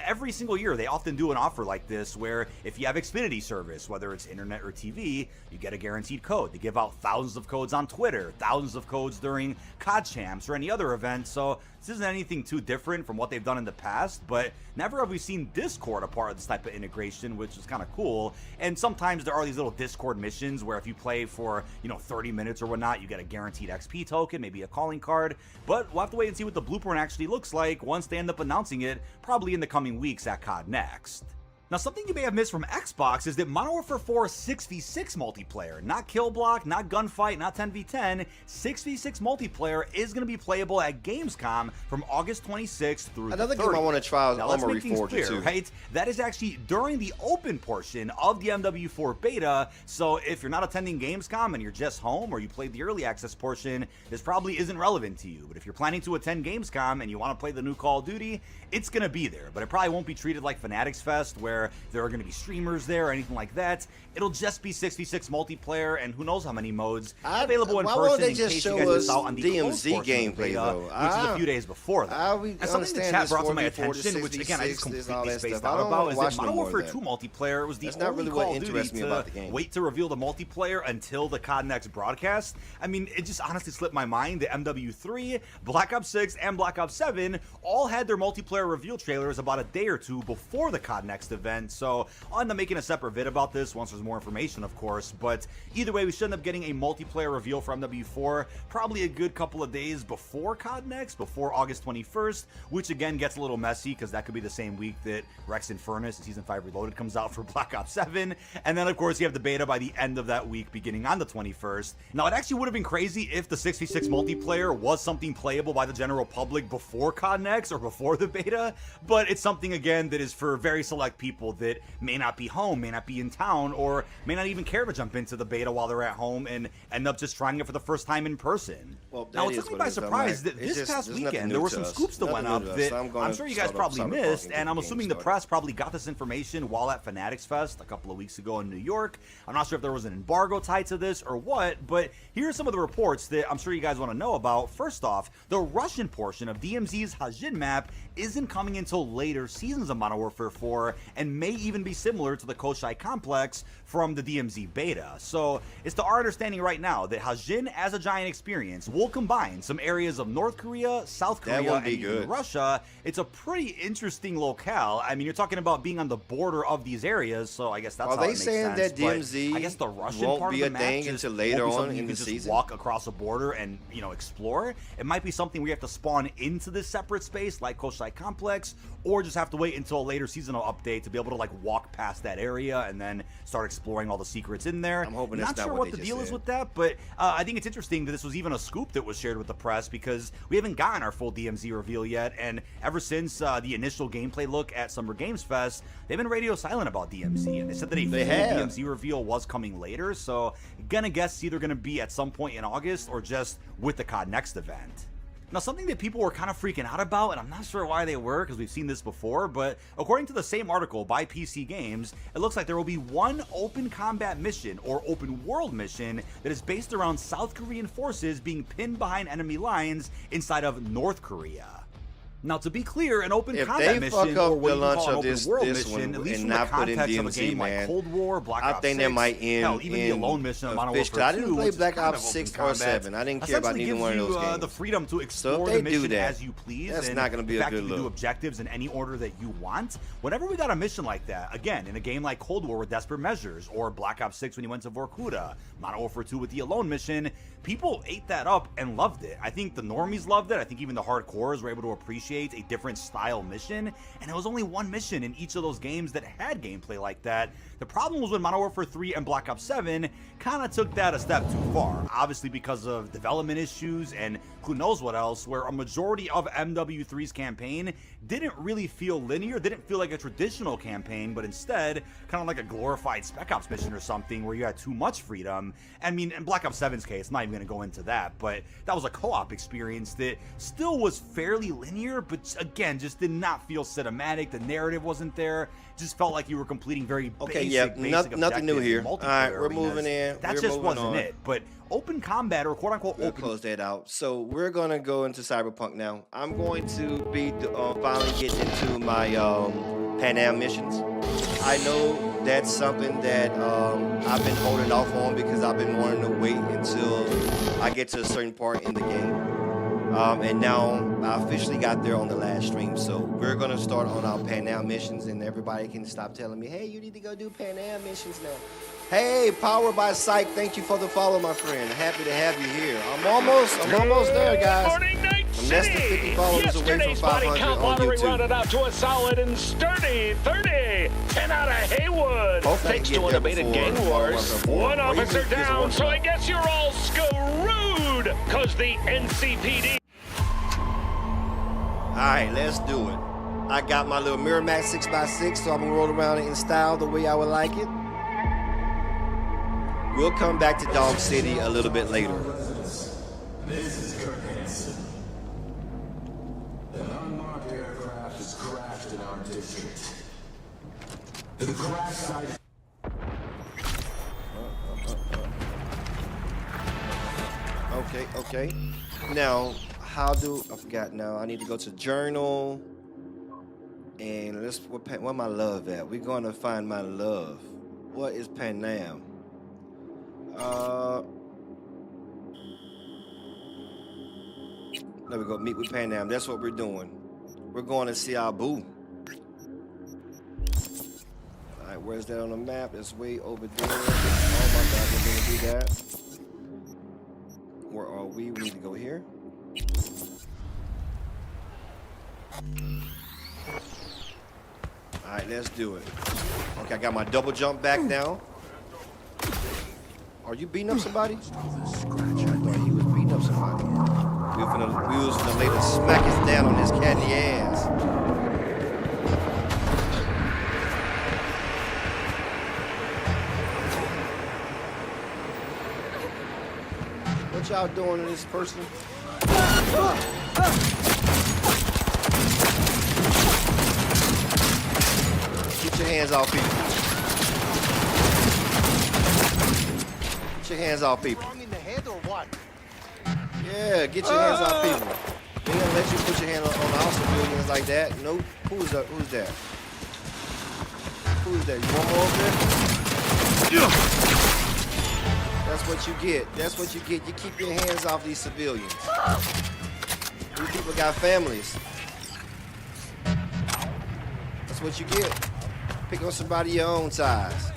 [SPEAKER 11] every single year they often do an offer like this where if you have Xfinity service, whether it's internet or TV, you get a guaranteed code. They give out thousands of codes on Twitter, thousands of codes during COD Champs or any other event, so this isn't anything too different from what they've done in the past, but never have we seen Discord a part of this type of integration, which is kind of cool. And sometimes there are these little Discord missions where if you play for, 30 minutes or whatnot, you get a guaranteed XP token, maybe a calling card. But we'll have to wait and see what the blueprint actually looks like once they end up announcing it, probably in the coming weeks at COD Next. Now, something you may have missed from Xbox is that Modern Warfare 4 6v6 multiplayer, not kill block, not gunfight, not 10v10, 6v6 multiplayer is going to be playable at Gamescom from August 26th through
[SPEAKER 2] Another
[SPEAKER 11] the 30th.
[SPEAKER 2] game I want to try is
[SPEAKER 11] Now, let's
[SPEAKER 2] Armory
[SPEAKER 11] make things
[SPEAKER 2] Forger
[SPEAKER 11] clear,
[SPEAKER 2] too.
[SPEAKER 11] right? That is actually during the open portion of the MW4 beta, so if you're not attending Gamescom and you're just home or you played the early access portion, this probably isn't relevant to you. But if you're planning to attend Gamescom and you want to play the new Call of Duty, it's going to be there. But it probably won't be treated like Fanatics Fest where there are going to be streamers there or anything like that. It'll just be 6v6 multiplayer and who knows how many modes available in
[SPEAKER 2] why won't
[SPEAKER 11] person
[SPEAKER 2] they
[SPEAKER 11] in
[SPEAKER 2] just
[SPEAKER 11] case you
[SPEAKER 2] show
[SPEAKER 11] guys
[SPEAKER 2] us
[SPEAKER 11] miss out on the closed
[SPEAKER 2] DMZ
[SPEAKER 11] portion of the
[SPEAKER 2] gameplay,
[SPEAKER 11] beta,
[SPEAKER 2] though?
[SPEAKER 11] which is a few days before that.
[SPEAKER 2] We
[SPEAKER 11] And something the
[SPEAKER 2] understand
[SPEAKER 11] chat
[SPEAKER 2] this
[SPEAKER 11] brought to my
[SPEAKER 2] 4v4
[SPEAKER 11] attention, which again I just
[SPEAKER 2] 66, all
[SPEAKER 11] completely
[SPEAKER 2] that
[SPEAKER 11] spaced
[SPEAKER 2] stuff. I
[SPEAKER 11] out
[SPEAKER 2] don't
[SPEAKER 11] about,
[SPEAKER 2] wanna
[SPEAKER 11] is
[SPEAKER 2] watch
[SPEAKER 11] that
[SPEAKER 2] no
[SPEAKER 11] Modern
[SPEAKER 2] more of
[SPEAKER 11] Warfare
[SPEAKER 2] that.
[SPEAKER 11] 2 multiplayer was the
[SPEAKER 2] That's not
[SPEAKER 11] only
[SPEAKER 2] really what
[SPEAKER 11] Call of Duty
[SPEAKER 2] interests me about the game.
[SPEAKER 11] wait to reveal the multiplayer until the COD Next broadcast. I mean, it just honestly slipped my mind that MW3, Black Ops 6, and Black Ops 7 all had their multiplayer reveal trailers about a day or two before the COD Next event, so I'll end up making a separate vid about this once there's more information, of course, but either way, we should end up getting a multiplayer reveal for MW4 probably a good couple of days before COD Next, before August 21st, which again gets a little messy because that could be the same week that Rex and Furnace Season 5 Reloaded comes out for Black Ops 7, and then of course you have the beta by the end of that week beginning on the 21st. Now it actually would have been crazy if the 6v6 multiplayer was something playable by the general public before COD Next or before the beta, but it's something again that is for very select people that may not be home, may not be in town, or may not even care to jump into the beta while they're at home and end up just trying it for the first time in person.
[SPEAKER 2] Well,
[SPEAKER 11] now it took me by surprise that this past weekend there were some scoops that went up that I'm sure you guys probably missed, and I'm assuming the press probably got this information while at Fanatics Fest a couple of weeks ago in New York. I'm not sure if there was an embargo tied to this or what, but here are some of the reports that I'm sure you guys want to know about. First off, the Russian portion of DMZ's Hajin map isn't coming until later seasons of Modern Warfare 4 and may even be similar to the Koshai complex from the DMZ beta. So it's to our understanding right now that Hajin as a giant experience will combine some areas of North Korea, South Korea, and even Russia. It's a pretty interesting locale. I mean, you're talking about being on the border of these areas, so I guess that's how it makes sense.
[SPEAKER 2] Are they saying that DMZ
[SPEAKER 11] I guess the Russian
[SPEAKER 2] won't
[SPEAKER 11] part
[SPEAKER 2] be
[SPEAKER 11] of
[SPEAKER 2] a
[SPEAKER 11] the
[SPEAKER 2] thing
[SPEAKER 11] map
[SPEAKER 2] until later on in
[SPEAKER 11] you
[SPEAKER 2] the
[SPEAKER 11] can just
[SPEAKER 2] season?
[SPEAKER 11] walk across a border and explore. It might be something we have to spawn into this separate space like Koshai Complex, or just have to wait until a later seasonal update to be able to like walk past that area and then start exploring all the secrets in there.
[SPEAKER 2] I'm hoping
[SPEAKER 11] not
[SPEAKER 2] that's
[SPEAKER 11] sure
[SPEAKER 2] not
[SPEAKER 11] what
[SPEAKER 2] what
[SPEAKER 11] the
[SPEAKER 2] they
[SPEAKER 11] deal
[SPEAKER 2] just
[SPEAKER 11] is
[SPEAKER 2] said.
[SPEAKER 11] with that, but I think it's interesting that this was even a scoop that was shared with the press because we haven't gotten our full DMZ reveal yet, and ever since the initial gameplay look at Summer Games Fest, they've been radio silent about DMZ, and they said that a full DMZ reveal was coming later, so gonna guess it's either gonna be at some point in August or just with the COD Next event. Now, something that people were kind of freaking out about, and I'm not sure why they were, because we've seen this before, but according to the same article by PC Games, it looks like there will be one open combat mission, or open world mission, that is based around South Korean forces being pinned behind enemy lines inside of North Korea. Now, to be clear, an open combat mission, or what you call an open world mission, at least from the context of a game like Cold War, Black Ops 6,
[SPEAKER 2] I think that might end
[SPEAKER 11] hell, even the Alone mission of Modern Warfare 2,
[SPEAKER 2] I didn't play Black
[SPEAKER 11] kind
[SPEAKER 2] Ops
[SPEAKER 11] of
[SPEAKER 2] 6
[SPEAKER 11] open
[SPEAKER 2] or
[SPEAKER 11] combat,
[SPEAKER 2] 7. I didn't care about neither one of those games.
[SPEAKER 11] The freedom to explore
[SPEAKER 2] So if
[SPEAKER 11] the
[SPEAKER 2] they
[SPEAKER 11] mission
[SPEAKER 2] do that,
[SPEAKER 11] as you please.
[SPEAKER 2] that's
[SPEAKER 11] and
[SPEAKER 2] not going to be
[SPEAKER 11] the
[SPEAKER 2] a
[SPEAKER 11] fact
[SPEAKER 2] good
[SPEAKER 11] that you can do
[SPEAKER 2] look.
[SPEAKER 11] objectives in any order that you want. Whenever we got a mission like that, again, in a game like Cold War with Desperate Measures, or Black Ops 6 when you went to Vorkuta, Modern Warfare 2 with the Alone mission, people ate that up and loved it. I think the normies loved it. I think even the hardcores were able to appreciate a different style mission, and it was only one mission in each of those games that had gameplay like that. The problem was when Modern Warfare 3 and Black Ops 7 kind of took that a step too far, obviously because of development issues and who knows what else, where a majority of MW3's campaign didn't really feel linear, didn't feel like a traditional campaign, but instead kind of like a glorified Spec Ops mission or something where you had too much freedom. I mean, in Black Ops 7's case, I'm not even going to go into that, but that was a co-op experience that still was fairly linear, but again, just did not feel cinematic. The narrative wasn't there. Just felt like you were completing very basic
[SPEAKER 2] nothing new here. All right, we're
[SPEAKER 11] arenas.
[SPEAKER 2] moving in.
[SPEAKER 11] That
[SPEAKER 2] We're
[SPEAKER 11] just
[SPEAKER 2] moving
[SPEAKER 11] wasn't
[SPEAKER 2] on.
[SPEAKER 11] it. But open combat, or quote unquote
[SPEAKER 2] We'll
[SPEAKER 11] open.
[SPEAKER 2] close that out. So we're gonna go into Cyberpunk now. I'm going to be finally getting into my Panam missions. I know that's something that I've been holding off on because I've been wanting to wait until I get to a certain part in the game. And now I officially got there on the last stream. So we're gonna start on our Panam missions, and everybody can stop telling me, hey, you need to go do Panam missions now. Hey, Powered by Psych, thank you for the follow, my friend. Happy to have you here. I'm almost there, guys. I'm less than 50 followers away from 500 on YouTube.
[SPEAKER 12] Rounded out to a solid and sturdy 30. 10 out of Haywood. Thanks to unabated gang wars. One officer down, so I guess you're all screwed, cause the NCPD.
[SPEAKER 2] All right, let's do it. I got my little Miramax 6x6, so I'm gonna roll around it in style the way I would like it. We'll come back to Dog City a little bit later.
[SPEAKER 13] This is Kurt Hansen. An unmarked aircraft is crashed in our district. The crash site.
[SPEAKER 2] Okay. Now, how do I forgot? Now I need to go to journal, and let's where my love at? We're gonna find my love. What is Panam? There we go. Meet with Panam. That's what we're doing. We're going to see our boo. All right, where's that on the map? It's way over there. Oh my God, we're gonna do that. Where are we? We need to go here. All right, let's do it. Okay, I got my double jump back now. Are you beating up somebody? I thought he was beating up somebody. We was finna lay the smackers down on his candy ass. What y'all doing to this person? Get your hands off people. Get your hands off people.
[SPEAKER 14] In the head or what?
[SPEAKER 2] Yeah, get your hands off people. We ain't gonna let you put your hand on the house civilians like that. Nope. Who's that? Who's that? Who's that? You want more over there? That's what you get. That's what you get. You keep your hands off these civilians. These people got families. That's what you get. Pick on somebody your own size.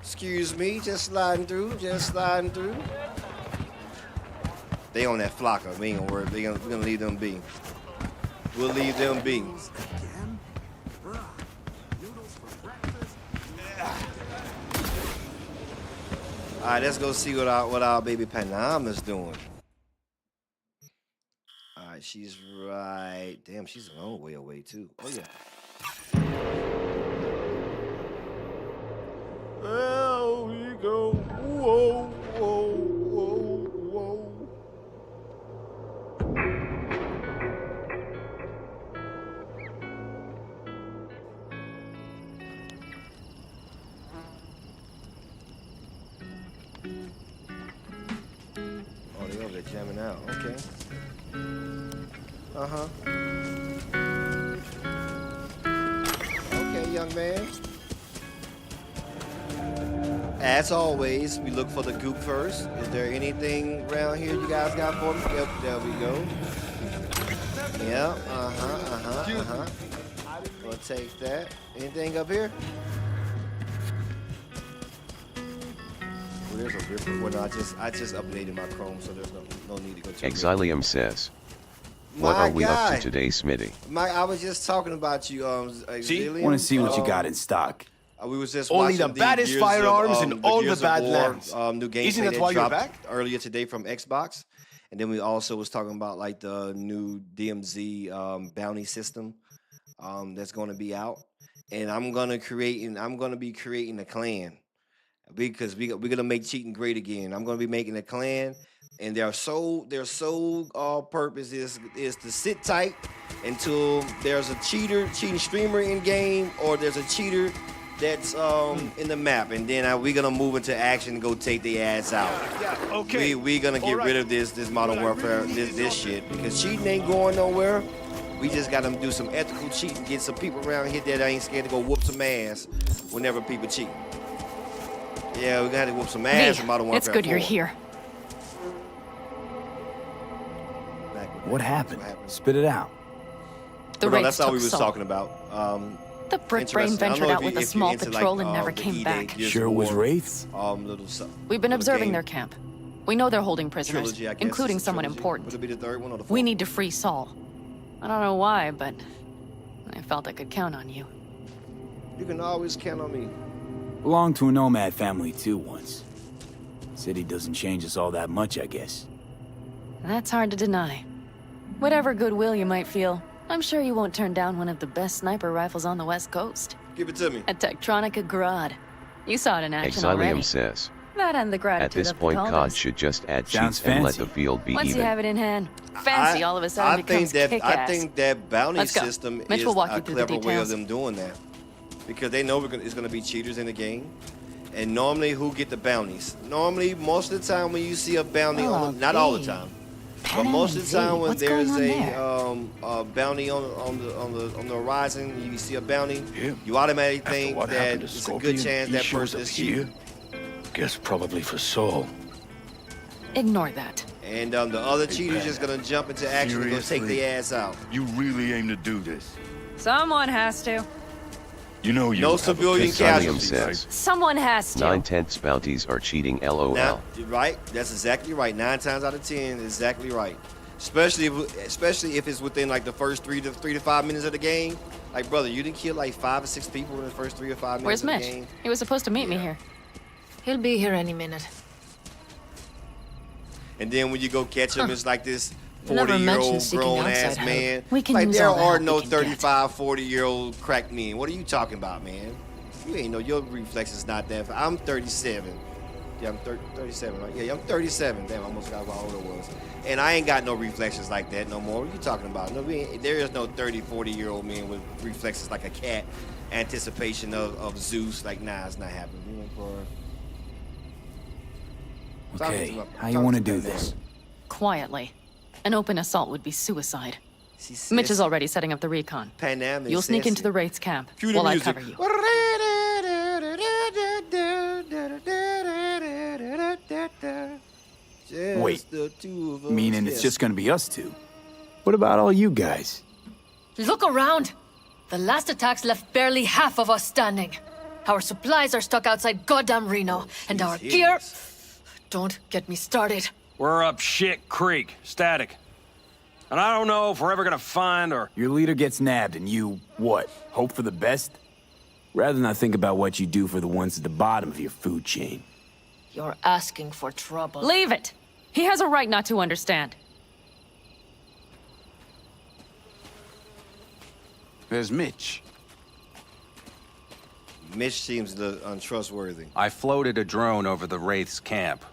[SPEAKER 2] Excuse me, just sliding through, just sliding through. They on that flocker. We ain't gonna worry. We're gonna leave them be. We'll leave them be. All right, let's go see what our baby Panam is doing. All right, she's right. Damn, she's a long way away too. Oh yeah. There we go. Whoa, whoa, whoa, whoa. Oh, they over there jamming out. Okay. Uh-huh. Okay, young man. As always, we look for the goop first. Is there anything around here you guys got for me? Yep, there we go. Yep, We'll take that. Anything up here? Well, there's a ripper. Well, no, I just updated my Chrome, so there's no need to go to
[SPEAKER 1] Exilium says, what are we up to today, Smitty?
[SPEAKER 2] Mike, I was just talking about you, Exilium.
[SPEAKER 14] Want to see what you got in stock.
[SPEAKER 2] We was just
[SPEAKER 14] Only
[SPEAKER 2] watching
[SPEAKER 14] the baddest
[SPEAKER 2] Gears
[SPEAKER 14] firearms
[SPEAKER 2] of,
[SPEAKER 14] in all the
[SPEAKER 2] Gears of War,
[SPEAKER 14] Badlands.
[SPEAKER 2] New gameplay
[SPEAKER 14] Isn't that why you're
[SPEAKER 2] dropped
[SPEAKER 14] back?
[SPEAKER 2] earlier today from Xbox, and then we also was talking about like the new DMZ bounty system that's going to be out, and I'm going to be creating a clan because we're going to make cheating great again. I'm going to be making a clan, and their sole purpose is to sit tight until there's a cheating streamer in game, or there's a cheater that's in the map, and then we're gonna move into action and go take their ass out.
[SPEAKER 14] Yeah, okay.
[SPEAKER 2] We're gonna get rid of this Modern Warfare, this shit, because cheating ain't going nowhere. We just gotta do some ethical cheating, get some people around here that ain't scared to go whoop some ass whenever people cheat. Yeah, we gotta whoop some ass in Modern Warfare.
[SPEAKER 5] It's good
[SPEAKER 2] 4.
[SPEAKER 5] you're here.
[SPEAKER 14] What happened? Spit it out.
[SPEAKER 5] The
[SPEAKER 2] No,
[SPEAKER 5] raids
[SPEAKER 2] that's all we
[SPEAKER 5] took
[SPEAKER 2] was
[SPEAKER 5] Seoul.
[SPEAKER 2] talking about.
[SPEAKER 5] The brick brain
[SPEAKER 2] Interesting. I don't
[SPEAKER 5] ventured
[SPEAKER 2] know
[SPEAKER 5] out
[SPEAKER 2] if
[SPEAKER 5] with
[SPEAKER 2] you-
[SPEAKER 5] a
[SPEAKER 2] if
[SPEAKER 5] small
[SPEAKER 2] you're into,
[SPEAKER 5] patrol
[SPEAKER 2] like,
[SPEAKER 5] and never
[SPEAKER 2] the
[SPEAKER 5] came
[SPEAKER 2] E-Day,
[SPEAKER 5] back.
[SPEAKER 2] Gears
[SPEAKER 14] Sure
[SPEAKER 2] of
[SPEAKER 14] was
[SPEAKER 2] War,
[SPEAKER 14] wraiths?
[SPEAKER 5] We've been
[SPEAKER 2] little
[SPEAKER 5] observing
[SPEAKER 2] game.
[SPEAKER 5] their camp. We know they're holding prisoners,
[SPEAKER 2] Trilogy, I guess.
[SPEAKER 5] including
[SPEAKER 2] It's a
[SPEAKER 5] someone
[SPEAKER 2] trilogy.
[SPEAKER 5] important.
[SPEAKER 2] Would it be the third one or the fourth?
[SPEAKER 5] We need to free Saul. I don't know why, but I felt I could count on you.
[SPEAKER 2] You can always count on me.
[SPEAKER 14] Belonged to a nomad family too once. City doesn't change us all that much, I guess.
[SPEAKER 5] That's hard to deny. Whatever goodwill you might feel, I'm sure you won't turn down one of the best sniper rifles on the West Coast.
[SPEAKER 2] Give it to me.
[SPEAKER 5] A Tektronica Grad. You saw it in action already.
[SPEAKER 1] Exilium says,
[SPEAKER 5] That and the gratitude
[SPEAKER 1] at this
[SPEAKER 5] of the
[SPEAKER 1] point, COD
[SPEAKER 5] colonists.
[SPEAKER 1] should just add
[SPEAKER 14] Sounds
[SPEAKER 1] cheats and let
[SPEAKER 14] fancy.
[SPEAKER 1] the field be
[SPEAKER 5] Once you
[SPEAKER 1] even.
[SPEAKER 5] have it in hand, fancy all of a sudden becomes kick-ass.
[SPEAKER 2] I think that bounty
[SPEAKER 5] Let's go.
[SPEAKER 2] system
[SPEAKER 5] Mitch
[SPEAKER 2] is
[SPEAKER 5] will walk
[SPEAKER 2] a
[SPEAKER 5] you through the
[SPEAKER 2] clever way of
[SPEAKER 5] details.
[SPEAKER 2] them doing that, because they know it's going to be cheaters in the game, and normally who get the bounties? Normally, most of the time when you see a bounty, not all the time, but most of the time when there's a bounty on the horizon, you see a bounty, you automatically think that it's a good chance that person is cheating.
[SPEAKER 15] Guess probably for Saul.
[SPEAKER 5] Ignore that.
[SPEAKER 2] And the other cheater's just gonna jump into action and go take their ass out.
[SPEAKER 15] You really aim to do this?
[SPEAKER 5] Someone has to.
[SPEAKER 15] You know you
[SPEAKER 2] No
[SPEAKER 15] have a
[SPEAKER 2] civilian
[SPEAKER 15] pistol.
[SPEAKER 2] casualties.
[SPEAKER 1] says,
[SPEAKER 5] Someone has to.
[SPEAKER 1] 9/10 bounties are cheating, LOL.
[SPEAKER 2] Now, you're right. That's exactly right. 9 times out of 10, exactly right. Especially if it's within like the first 3 to 5 minutes of the game. Like, brother, you didn't kill like 5 or 6 people in the first 3 or 5 minutes
[SPEAKER 5] Where's
[SPEAKER 2] of the
[SPEAKER 5] Mitch?
[SPEAKER 2] game.
[SPEAKER 5] He was supposed to meet me here.
[SPEAKER 16] He'll be here any minute.
[SPEAKER 2] And then when you go catch him, it's like this
[SPEAKER 16] Never mentioned
[SPEAKER 2] 40-year-old
[SPEAKER 16] seeking
[SPEAKER 2] grown-ass
[SPEAKER 16] outside
[SPEAKER 2] man.
[SPEAKER 16] help. We can
[SPEAKER 2] Like,
[SPEAKER 16] use
[SPEAKER 2] there
[SPEAKER 16] all the
[SPEAKER 2] are
[SPEAKER 16] help
[SPEAKER 2] no
[SPEAKER 16] we can get.
[SPEAKER 2] 35, 40-year-old crack men. What are you talking about, man? You ain't know your reflexes not that. I'm 37. Yeah, I'm 37, right? Yeah, I'm 37. Damn, I almost got how old I was. And I ain't got no reflexes like that no more. What are you talking about? No, there is no 30, 40-year-old man with reflexes like a cat. Anticipation of Zeus. Like, nah, it's not happening. You know, bro.
[SPEAKER 14] Okay, how you want to do this?
[SPEAKER 5] Quietly. An open assault would be suicide. Mitch is already setting up the recon.
[SPEAKER 2] Panam,
[SPEAKER 5] You'll sneak into the Wraith's camp
[SPEAKER 2] Cue the
[SPEAKER 5] while I
[SPEAKER 2] music.
[SPEAKER 5] cover you.
[SPEAKER 14] Wait,
[SPEAKER 2] the two of us.
[SPEAKER 14] meaning it's
[SPEAKER 2] Yes.
[SPEAKER 14] just gonna be us two? What about all you guys?
[SPEAKER 16] Look around! The last attacks left barely half of us standing. Our supplies are stuck outside goddamn Reno, and our gear... Don't get me started.
[SPEAKER 17] We're up shit creek, static. And I don't know if we're ever gonna find or...
[SPEAKER 14] Your leader gets nabbed and you, what, hope for the best? Rather not think about what you do for the ones at the bottom of your food chain.
[SPEAKER 16] You're asking for trouble.
[SPEAKER 5] Leave it! He has a right not to understand.
[SPEAKER 18] There's Mitch.
[SPEAKER 2] Mitch seems untrustworthy.
[SPEAKER 18] I floated a drone over the Wraith's camp.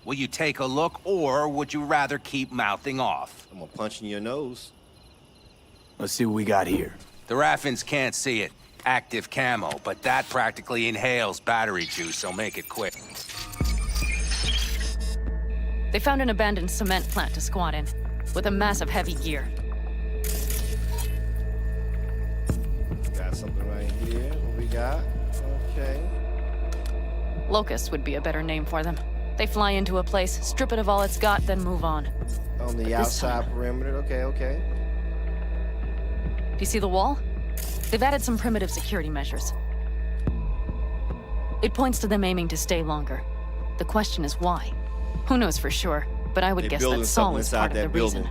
[SPEAKER 18] Will you take a look, or would you rather keep mouthing off?
[SPEAKER 2] I'm gonna punch in your nose.
[SPEAKER 14] Let's see what we got here.
[SPEAKER 18] The Raffins can't see it. Active camo, but that practically inhales battery juice, so make it quick.
[SPEAKER 5] They found an abandoned cement plant to squat in, with a massive heavy gear.
[SPEAKER 2] Got something right here. What we got? Okay.
[SPEAKER 5] Locust would be a better name for them. They fly into a place, strip it of all it's got, then move on.
[SPEAKER 2] On the outside perimeter. Okay, okay.
[SPEAKER 5] Do you see the wall? They've added some primitive security measures. It points to them aiming to stay longer. The question is why? Who knows for sure, but I would guess that Saul is part of the reason.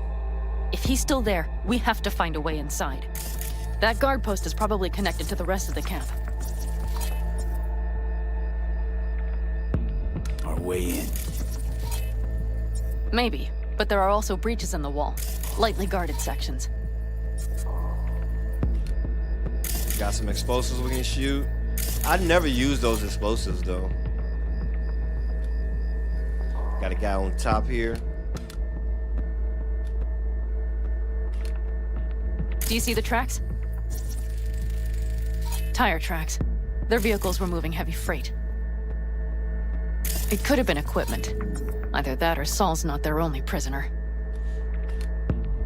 [SPEAKER 5] If he's still there, we have to find a way inside. That guard post is probably connected to the rest of the camp.
[SPEAKER 14] Our way in.
[SPEAKER 5] Maybe, but there are also breaches in the wall. Lightly guarded sections.
[SPEAKER 2] Got some explosives we can shoot. I never use those explosives though. Got a guy on top here.
[SPEAKER 5] Do you see the tracks? Tire tracks. Their vehicles were moving heavy freight. It could have been equipment. Either that or Saul's not their only prisoner.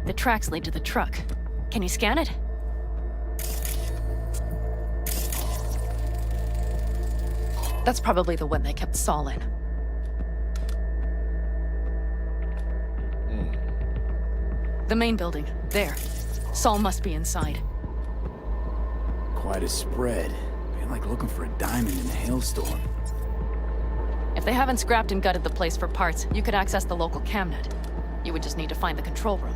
[SPEAKER 5] The tracks lead to the truck. Can you scan it? That's probably the one they kept Saul in. The main building. There. Saul must be inside.
[SPEAKER 14] Quite a spread. Feel like looking for a diamond in a hailstorm.
[SPEAKER 5] If they haven't scrapped and gutted the place for parts, you could access the local camnet. You would just need to find the control room.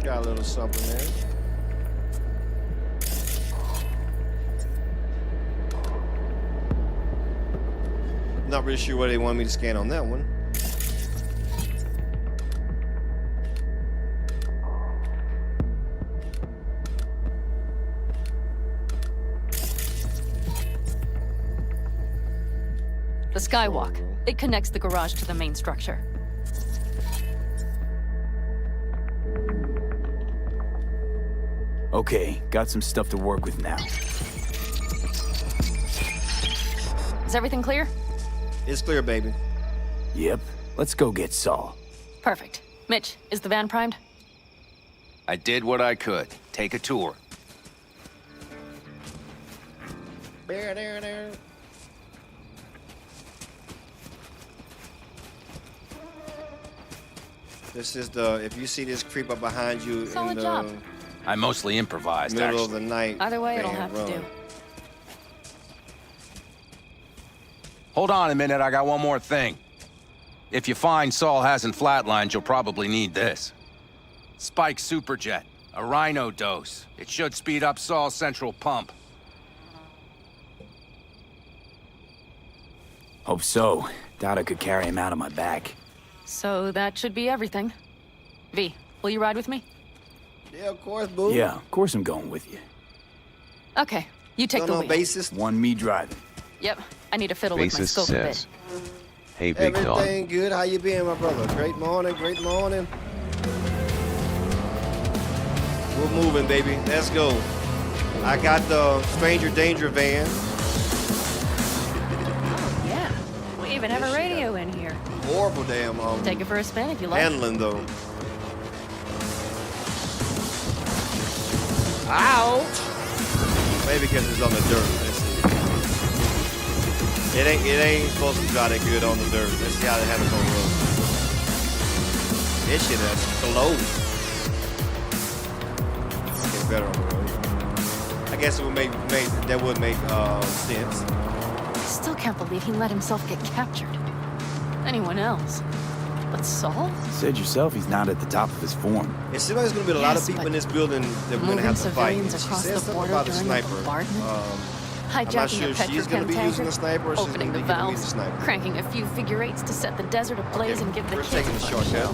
[SPEAKER 2] Got a little something there. Not really sure what they want me to scan on that one.
[SPEAKER 5] The skywalk. It connects the garage to the main structure.
[SPEAKER 14] Okay, got some stuff to work with now.
[SPEAKER 5] Is everything clear?
[SPEAKER 2] It's clear, baby.
[SPEAKER 14] Yep. Let's go get Saul.
[SPEAKER 5] Perfect. Mitch, is the van primed?
[SPEAKER 18] I did what I could. Take a tour.
[SPEAKER 2] There. This is if you see this creep up behind you
[SPEAKER 5] Solid
[SPEAKER 2] in the
[SPEAKER 5] job.
[SPEAKER 18] I mostly improvised,
[SPEAKER 2] middle
[SPEAKER 18] actually.
[SPEAKER 2] of the night.
[SPEAKER 5] Either way, it'll
[SPEAKER 2] van
[SPEAKER 5] have
[SPEAKER 2] run.
[SPEAKER 5] to do.
[SPEAKER 18] Hold on a minute, I got one more thing. If you find Saul hasn't flatlined, you'll probably need this. Spike Superjet, a Rhino dose. It should speed up Saul's central pump.
[SPEAKER 14] Hope so. Doubt I could carry him out on my back.
[SPEAKER 5] So that should be everything. V, will you ride with me?
[SPEAKER 2] Yeah, of course, boo.
[SPEAKER 14] Yeah, of course I'm going with you.
[SPEAKER 5] Okay, you take the wheel.
[SPEAKER 2] Basis.
[SPEAKER 14] One me driving.
[SPEAKER 5] Yep, I need to fiddle with my
[SPEAKER 1] Basis
[SPEAKER 5] scope a bit.
[SPEAKER 1] says, "Hey, big dog."
[SPEAKER 2] Everything good? How you been, my brother? Great morning, great morning. We're moving, baby. Let's go. I got the Stranger Danger van.
[SPEAKER 5] Yeah, we even have a radio in here.
[SPEAKER 2] Horrible damn
[SPEAKER 5] Take it for a spin if you like.
[SPEAKER 2] handling though. Ouch! Maybe because it's on the dirt. Let's see. It ain't supposed to drive that good on the dirt. Let's see how they have it on the road. This shit has closed. Get better on the road.
[SPEAKER 18] I
[SPEAKER 2] guess it would make that would make sense.
[SPEAKER 5] Still can't believe he let himself get captured. Anyone else? But Saul?
[SPEAKER 14] You said yourself he's not at the top of his form.
[SPEAKER 2] It seems like there's going to be a lot of people in this building that we're going to have to fight.
[SPEAKER 5] Moving
[SPEAKER 2] She
[SPEAKER 5] civilians
[SPEAKER 2] said
[SPEAKER 5] across the
[SPEAKER 2] something
[SPEAKER 5] border
[SPEAKER 2] about a
[SPEAKER 5] during a
[SPEAKER 2] sniper.
[SPEAKER 5] bombardment?
[SPEAKER 2] I'm not
[SPEAKER 5] Hijacking
[SPEAKER 2] sure
[SPEAKER 5] a
[SPEAKER 2] if she's going to
[SPEAKER 5] petrochem
[SPEAKER 2] be using
[SPEAKER 5] tanker,
[SPEAKER 2] a sniper or she's
[SPEAKER 5] opening
[SPEAKER 2] going
[SPEAKER 5] the
[SPEAKER 2] to be using a
[SPEAKER 5] valves,
[SPEAKER 2] sniper.
[SPEAKER 5] cranking a few figure eights to set the desert ablaze and give the
[SPEAKER 2] We're
[SPEAKER 5] kids
[SPEAKER 2] taking
[SPEAKER 5] a
[SPEAKER 2] the
[SPEAKER 5] fun
[SPEAKER 2] shortcut.
[SPEAKER 5] show.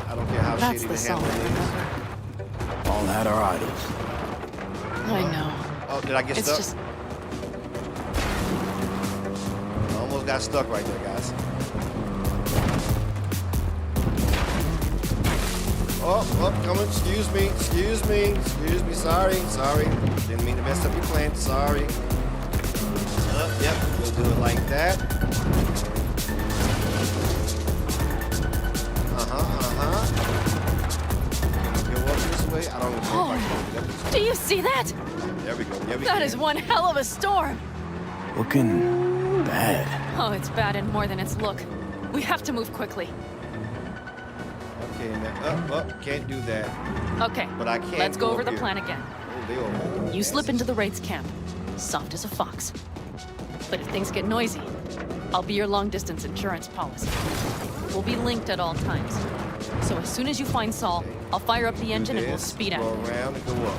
[SPEAKER 2] I don't care how
[SPEAKER 5] That's
[SPEAKER 2] shitty
[SPEAKER 5] the
[SPEAKER 2] the
[SPEAKER 5] Saul
[SPEAKER 2] handle
[SPEAKER 5] I
[SPEAKER 2] is.
[SPEAKER 5] remember.
[SPEAKER 14] All had our idols.
[SPEAKER 5] I know.
[SPEAKER 2] Oh, did I get
[SPEAKER 5] It's
[SPEAKER 2] stuck?
[SPEAKER 5] just...
[SPEAKER 2] I almost got stuck right there, guys. Oh, coming. Excuse me. Sorry. Didn't mean to mess up your plan. Sorry. Yep, we'll do it like that. Go up this way. I don't even know if I can get up this way.
[SPEAKER 5] Do you see that?
[SPEAKER 2] There we go.
[SPEAKER 5] That is one hell of a storm.
[SPEAKER 14] Looking bad.
[SPEAKER 5] Oh, it's bad and more than its look. We have to move quickly.
[SPEAKER 2] Okay, now, can't do that.
[SPEAKER 5] Okay,
[SPEAKER 2] But I can
[SPEAKER 5] let's go over
[SPEAKER 2] up
[SPEAKER 5] the
[SPEAKER 2] here.
[SPEAKER 5] plan again.
[SPEAKER 2] Oh, they over.
[SPEAKER 5] You slip into the Raids camp, soft as a fox. But if things get noisy, I'll be your long-distance insurance policy. We'll be linked at all times. So as soon as you find Saul, I'll fire up the engine and we'll speed out.
[SPEAKER 2] Go around and go up.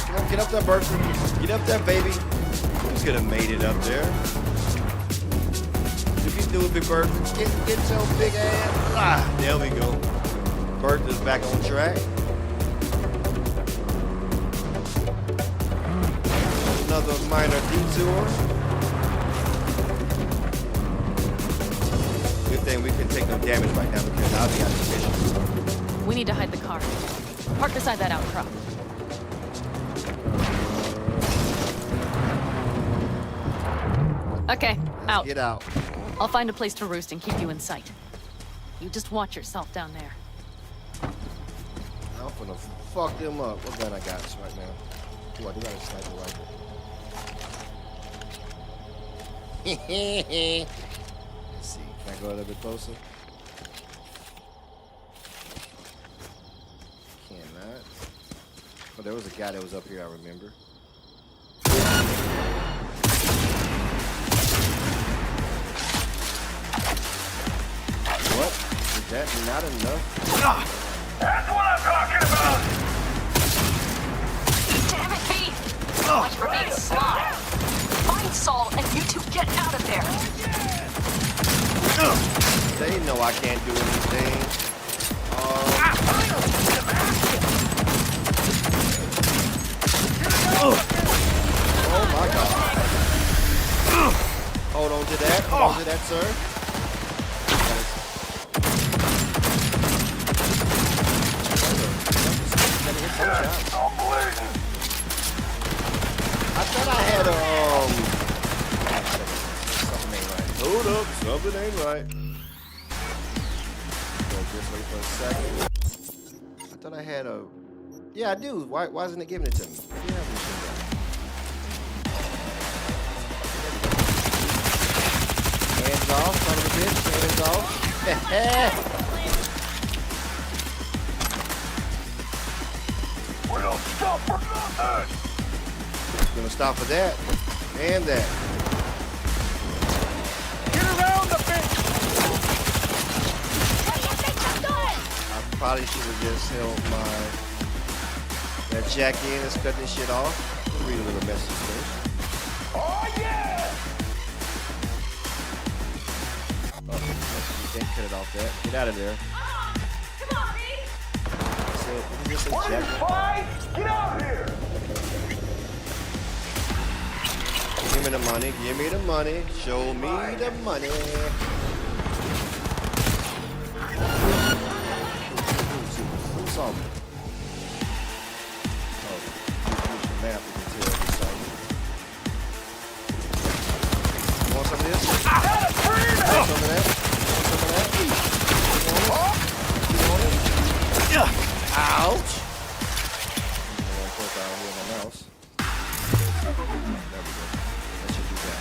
[SPEAKER 2] Come on, get up there, Bertram. Get up there, baby. You could have made it up there. You can do it, Big Bert. Get your big ass. There we go. Bert is back on track. Another minor detour. Good thing we couldn't take no damage right now because I'll be out of commission.
[SPEAKER 5] We need to hide the car. Park beside that outcrop. Okay, out.
[SPEAKER 2] Get out.
[SPEAKER 5] I'll find a place to roost and keep you in sight. You just watch yourself down there.
[SPEAKER 2] I'm gonna fuck them up. What gun I got right now? Ooh, I do got a sniper rifle. Let's see. Can I go a little bit closer? Cannot. Oh, there was a guy that was up here, I remember. What? Is that not enough?
[SPEAKER 12] That's what I'm talking about!
[SPEAKER 16] Damn it, B! So much for being sly. Find Saul and you two get out of there.
[SPEAKER 2] They know I can't do anything. Oh my God. Hold on to that. Hold on to that, sir. I thought I had something ain't right. Hold up, something ain't right. Go just wait for a second. I thought I had a. Yeah, I do. Why isn't it giving it to me? I do have anything done. Hands off, son of a bitch. Hands off.
[SPEAKER 12] We don't stop for nothing!
[SPEAKER 2] Gonna stop for that and that.
[SPEAKER 12] Get around the bitch!
[SPEAKER 2] I probably should have just held that jack in. Let's cut this shit off. Let's read a little message first.
[SPEAKER 12] Oh yeah!
[SPEAKER 2] Oh, you can't cut it off that. Get out of there.
[SPEAKER 12] Come on, B!
[SPEAKER 2] What is this,
[SPEAKER 12] Fine! Get out here!
[SPEAKER 2] Give me the money. Give me the money. Show me the money. Who saw me? Oh, the map. We can tell who saw me. You want some of this?
[SPEAKER 12] I had a free
[SPEAKER 2] Want some of that? Want some of that? You want it? Ouch! I'm gonna put that on my mouse. There we go. That should do that.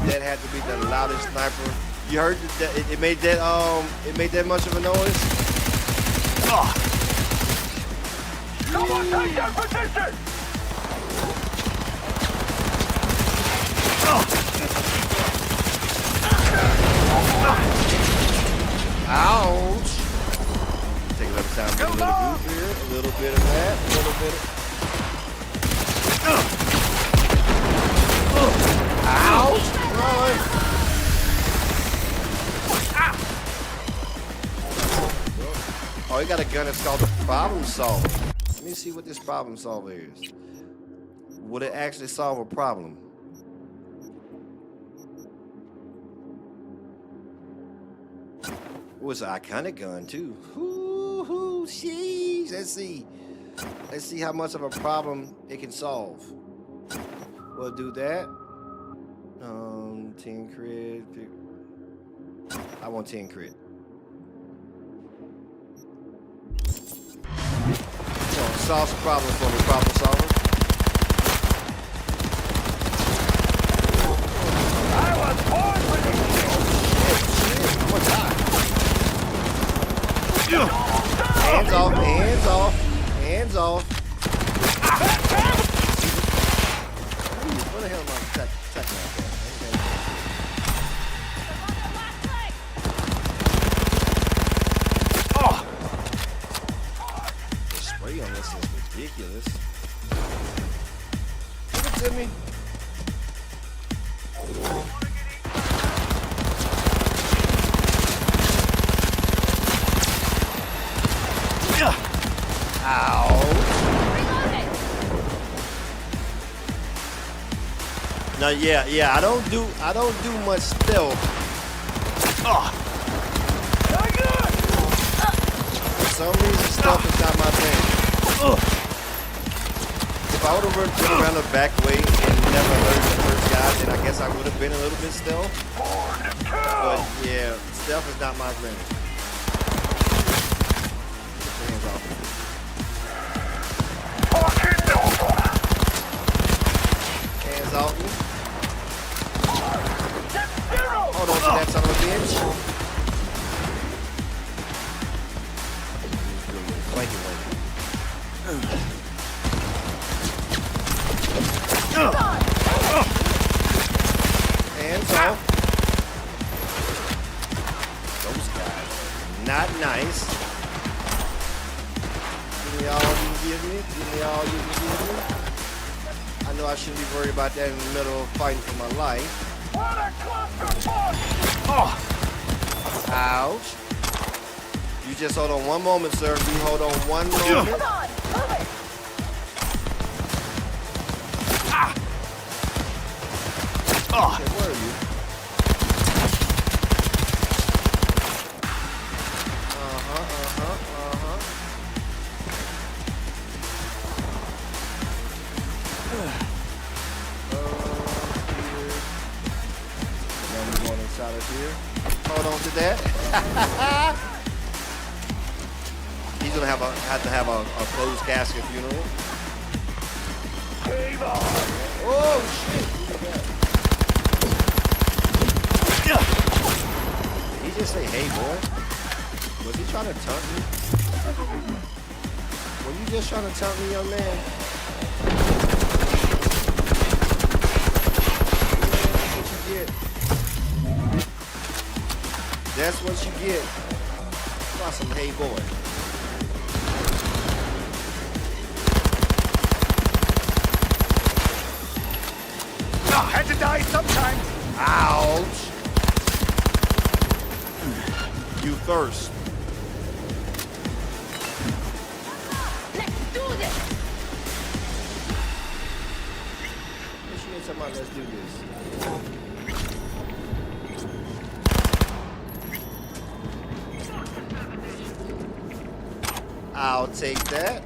[SPEAKER 2] that had to be the loudest sniper. You heard that it made that much of a noise?
[SPEAKER 12] Someone take their position!
[SPEAKER 2] Ouch! Take a little time to get a little group here, a little bit of that, a little bit of... Ouch! Run! Oh, he got a gun that's called the problem solver. Let me see what this problem solver is. Would it actually solve a problem? Oh, it's an iconic gun too. Ooh, jeez. Let's see how much of a problem it can solve. We'll do that. 10 crit. I want 10 crit. Solve some problems for me, problem solver.
[SPEAKER 12] I was born with it.
[SPEAKER 2] I'm gonna die. Hands off, hands off, hands off. What the hell am I attacking like that? The spray on this is ridiculous. Give it to me. Ow. No, yeah, I don't do much stealth. For some reason, stealth is not my thing. If I would have run around the back way and never heard the first guy, then I guess I would have been a little bit stealth. But yeah, stealth is not my thing. Hands off. Hands off me. Hold on to that son of a bitch. Wanky. Hands off. Those guys. Not nice. Give me all you can give me. Give me all you can give me. I know I shouldn't be worried about that in the middle of fighting for my life. Ouch. You just hold on one moment, sir. You hold on one moment.
[SPEAKER 12] Come on, move it.
[SPEAKER 2] Okay, where are you? Inside of here. Hold on to that. He's gonna have to have a closed casket funeral. Oh shit! Did he just say, "Hey boy"? Was he trying to taunt me? Were you just trying to taunt me, young man? That's what you get. That's what you get. Got some hey boy.
[SPEAKER 12] Had to die sometime.
[SPEAKER 2] Ouch. You first.
[SPEAKER 12] Let's do this.
[SPEAKER 2] What you talking about? Let's do this. I'll take that.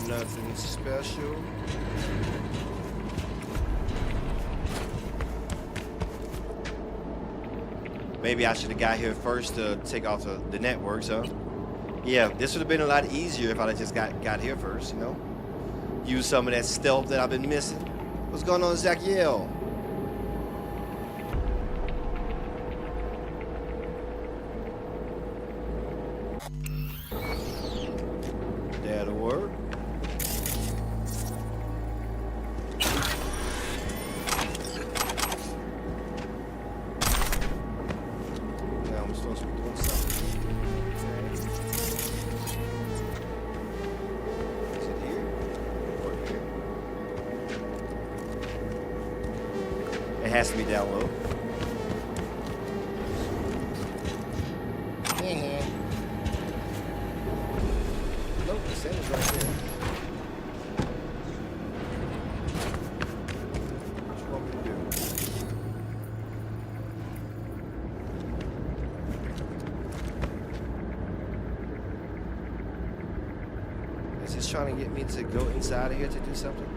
[SPEAKER 2] Nothing special. Maybe I should have got here first to take off the networks, huh? Yeah, this would have been a lot easier if I just got here first, you know? Use some of that stealth that I've been missing. What's going on, Zachiel? That'll work. Now I'm supposed to be doing something. Is it here? Or here? It has to be down low. Nope, the center's right there. What you want me to do? Is this trying to get me to go inside of here to do something?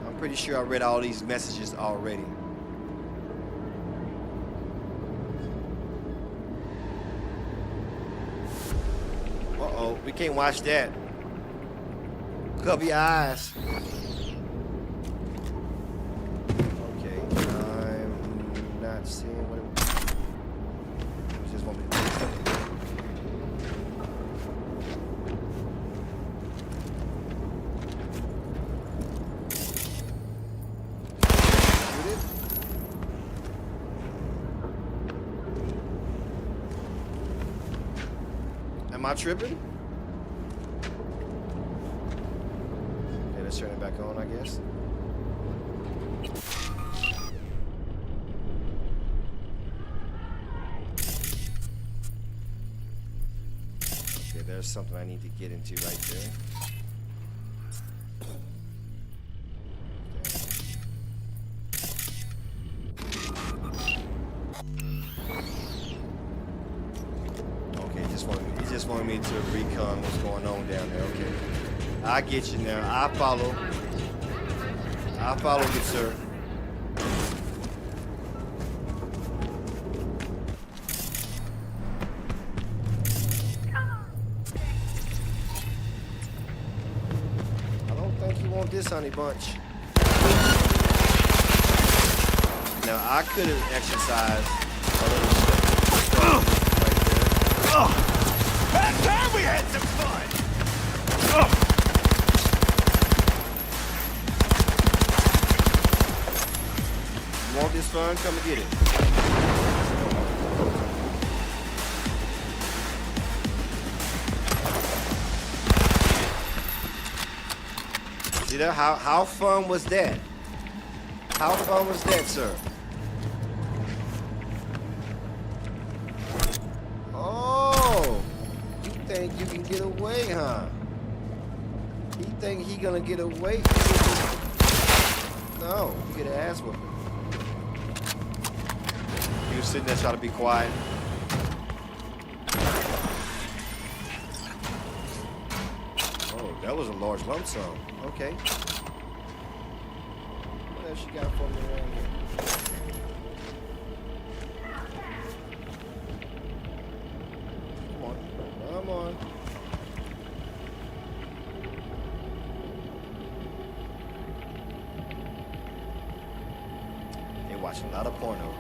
[SPEAKER 2] I'm pretty sure I read all these messages already. Uh-oh, we can't watch that. Cover your eyes. Okay, I'm not seeing what it just want me to do something. Am I tripping? Okay, let's turn it back on, I guess. Okay, there's something I need to get into right there. He just wanted me to recon what's going on down there. Okay, I get you now. I follow. Good sir. I don't think you want this, honey bunch. Now I could have exercised a little stuff right there.
[SPEAKER 4] That time we had some fun!
[SPEAKER 2] You want this fun? Come and get it. See that? How fun was that? How fun was that, sir? Think you can get away, huh? He think he gonna get away? No, you get an ass whooping. He was sitting there trying to be quiet. Oh, that was a large lump sum. Okay. What else you got for me around here? Come on. They're watching a lot of porno.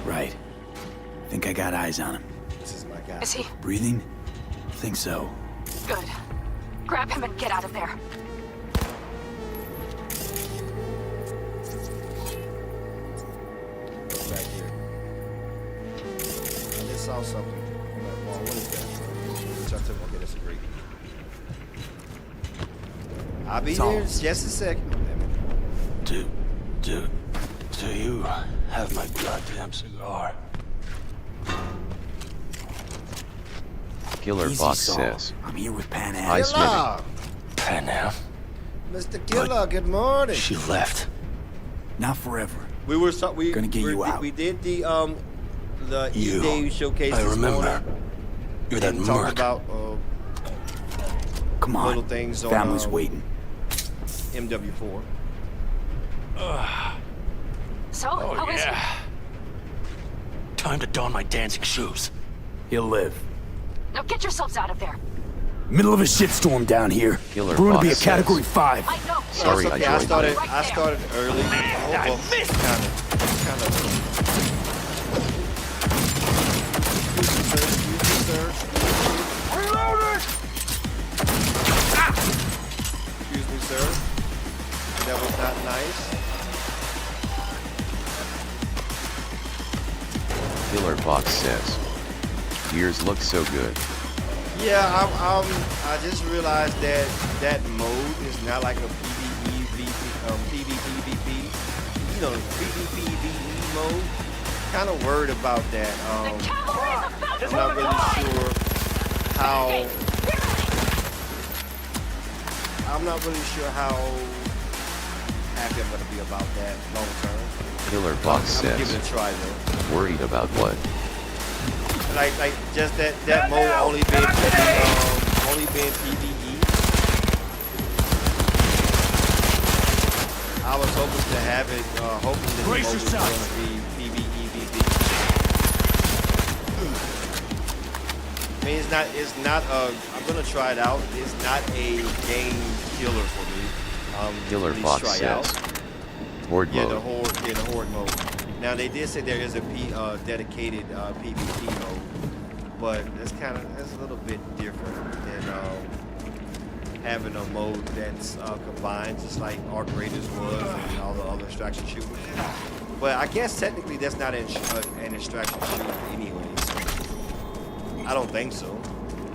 [SPEAKER 14] Right. Think I got eyes on him.
[SPEAKER 2] This is my guy.
[SPEAKER 16] Is he?
[SPEAKER 14] Breathing? Think so.
[SPEAKER 16] Good. Grab him and get out of there.
[SPEAKER 2] What's back here? I just saw something. Well, what is that? Okay, that's a great. I'll be here in just a second.
[SPEAKER 15] Do you have my goddamn cigar?
[SPEAKER 1] Killer Fox says,
[SPEAKER 14] I'm here with Panam.
[SPEAKER 1] Hi, Smitty.
[SPEAKER 15] Panam?
[SPEAKER 2] Mr. Killer, good morning.
[SPEAKER 15] She left.
[SPEAKER 14] Not forever.
[SPEAKER 2] We were
[SPEAKER 14] gonna get you out.
[SPEAKER 2] We did the E-Day showcase.
[SPEAKER 15] I remember. You're that
[SPEAKER 2] and talked
[SPEAKER 15] merc.
[SPEAKER 2] about
[SPEAKER 14] Come on.
[SPEAKER 2] little things on
[SPEAKER 14] Family's waiting.
[SPEAKER 2] MW4.
[SPEAKER 16] So,
[SPEAKER 15] Oh,
[SPEAKER 16] how is he?
[SPEAKER 15] yeah. Time to don my dancing shoes.
[SPEAKER 14] He'll live.
[SPEAKER 16] Now get yourselves out of there.
[SPEAKER 14] Middle of a shitstorm down here.
[SPEAKER 1] Killer
[SPEAKER 14] We're gonna be a
[SPEAKER 1] Fox
[SPEAKER 14] category
[SPEAKER 1] says.
[SPEAKER 14] 5.
[SPEAKER 16] I know.
[SPEAKER 1] Sorry,
[SPEAKER 2] okay.
[SPEAKER 1] I joined.
[SPEAKER 2] I started early.
[SPEAKER 15] Man, I missed.
[SPEAKER 2] Kind of. Excuse me, sir. That was not nice.
[SPEAKER 1] Killer Fox says. Gears look so good.
[SPEAKER 2] Yeah, I just realized that that mode is not like a PvP, PvP. You know, PvP mode. Kind of worried about that. I'm not really sure how. I'm not really sure how happy I'm gonna be about that long term.
[SPEAKER 1] Killer Fox
[SPEAKER 2] I'm gonna
[SPEAKER 1] says.
[SPEAKER 2] give it a try though.
[SPEAKER 1] Worried about what?
[SPEAKER 2] Like just that mode only been PvE. I was hoping to have it, hoping that the mode was going to be PvE. I mean, it's not I'm gonna try it out. It's not a game killer for me.
[SPEAKER 1] Killer Fox says. Horde
[SPEAKER 2] Yeah,
[SPEAKER 1] mode.
[SPEAKER 2] the horde mode. Now they did say there is a dedicated PvP mode, but that's a little bit different than having a mode that's combined, just like Arc Raiders was and all the other extraction shooters. But I guess technically that's not an extraction shooter anyway. So I don't think so.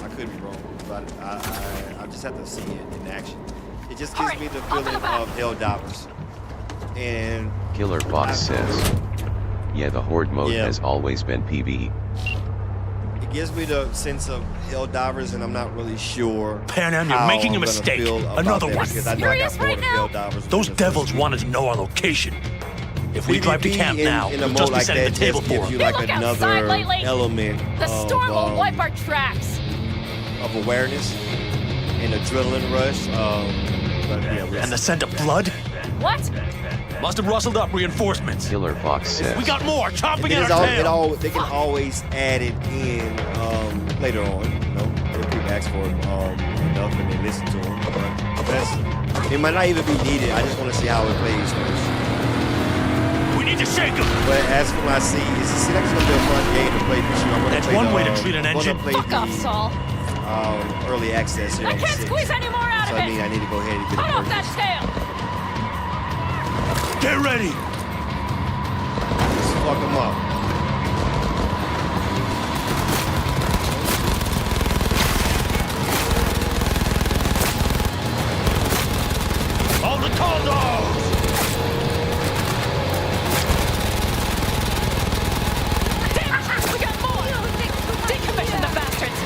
[SPEAKER 2] I could be wrong, but I just have to see it in action. It just gives me the feeling of Helldivers. And
[SPEAKER 1] Killer Fox says. Yeah, the Horde mode has always been PvE.
[SPEAKER 2] It gives me the sense of Helldivers, and I'm not really sure.
[SPEAKER 15] Panam, you're making a mistake. Another one.
[SPEAKER 2] Because I know I got bored of Helldivers.
[SPEAKER 15] Those devils wanted to know our location. If we drive to camp now,
[SPEAKER 2] in a
[SPEAKER 15] we'll
[SPEAKER 2] mode
[SPEAKER 15] just be
[SPEAKER 2] like
[SPEAKER 15] setting
[SPEAKER 2] that,
[SPEAKER 15] the table
[SPEAKER 2] just
[SPEAKER 15] for
[SPEAKER 2] gives you
[SPEAKER 15] them.
[SPEAKER 2] like another element
[SPEAKER 16] The storm will wipe our tracks.
[SPEAKER 2] of awareness and adrenaline rush.
[SPEAKER 15] And the scent of blood?
[SPEAKER 16] What?
[SPEAKER 15] Must have rustled up reinforcements.
[SPEAKER 1] Killer Fox says.
[SPEAKER 15] We got more chomping
[SPEAKER 2] And
[SPEAKER 15] at our tail.
[SPEAKER 2] they can always add it in later on. You know, if people ask for it enough and they listen to them. But it might not even be needed. I just want to see how it plays first.
[SPEAKER 15] We need to shake them.
[SPEAKER 2] But as for what I see, it seems like it's gonna be a fun game to play for sure.
[SPEAKER 15] That's one way to treat an engine.
[SPEAKER 16] Fuck off, Saul.
[SPEAKER 2] Early access here.
[SPEAKER 16] I can't squeeze any more out
[SPEAKER 2] So
[SPEAKER 16] of
[SPEAKER 2] I mean,
[SPEAKER 16] it.
[SPEAKER 2] I need to go ahead and get
[SPEAKER 16] Cut
[SPEAKER 2] it
[SPEAKER 16] off that tail.
[SPEAKER 15] Get ready.
[SPEAKER 2] Just fuck them up.
[SPEAKER 15] All the tall dogs.
[SPEAKER 16] We got more. Decommission the bastards.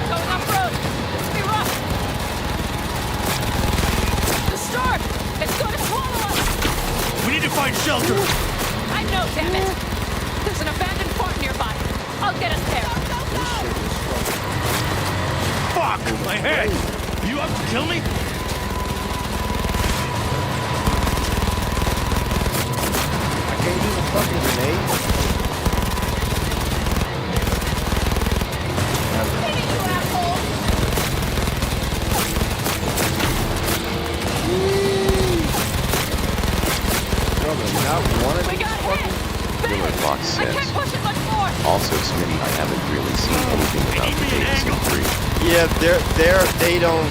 [SPEAKER 16] Going off road. It's be rough. The storm. It's going to swallow us.
[SPEAKER 15] We need to find shelter.
[SPEAKER 16] I know, damn it. There's an abandoned fort nearby. I'll get us there.
[SPEAKER 15] Fuck! My head! You up to kill me?
[SPEAKER 2] I can't use a fucking grenade.
[SPEAKER 1] Killer Fox says. Also, Smitty, I haven't really seen anything about the Jameson 3.
[SPEAKER 2] Yeah,